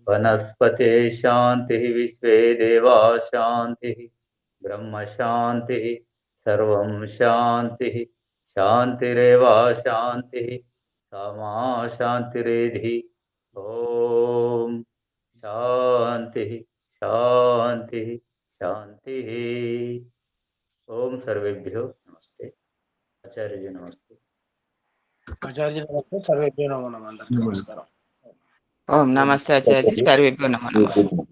వనస్పతే శాంతి విశ్వే దేవా శాంతి బ్రహ్మ శాంతి సర్వం శాంతి శాంతిరేవ శాంతి సమా శాంతిరేధి. ఓం శాంతి శాంతి శాంతి. ఓం సర్వేభ్యో నమస్తే. ఆచార్యజీ నమస్తే. ఆచార్య నమస్తే. సర్వేభ్యో నమో నమః. అందరికీ నమస్కారం. ఓం నమస్తే ఆచార్య, సర్వేభ్యో నమో నమః.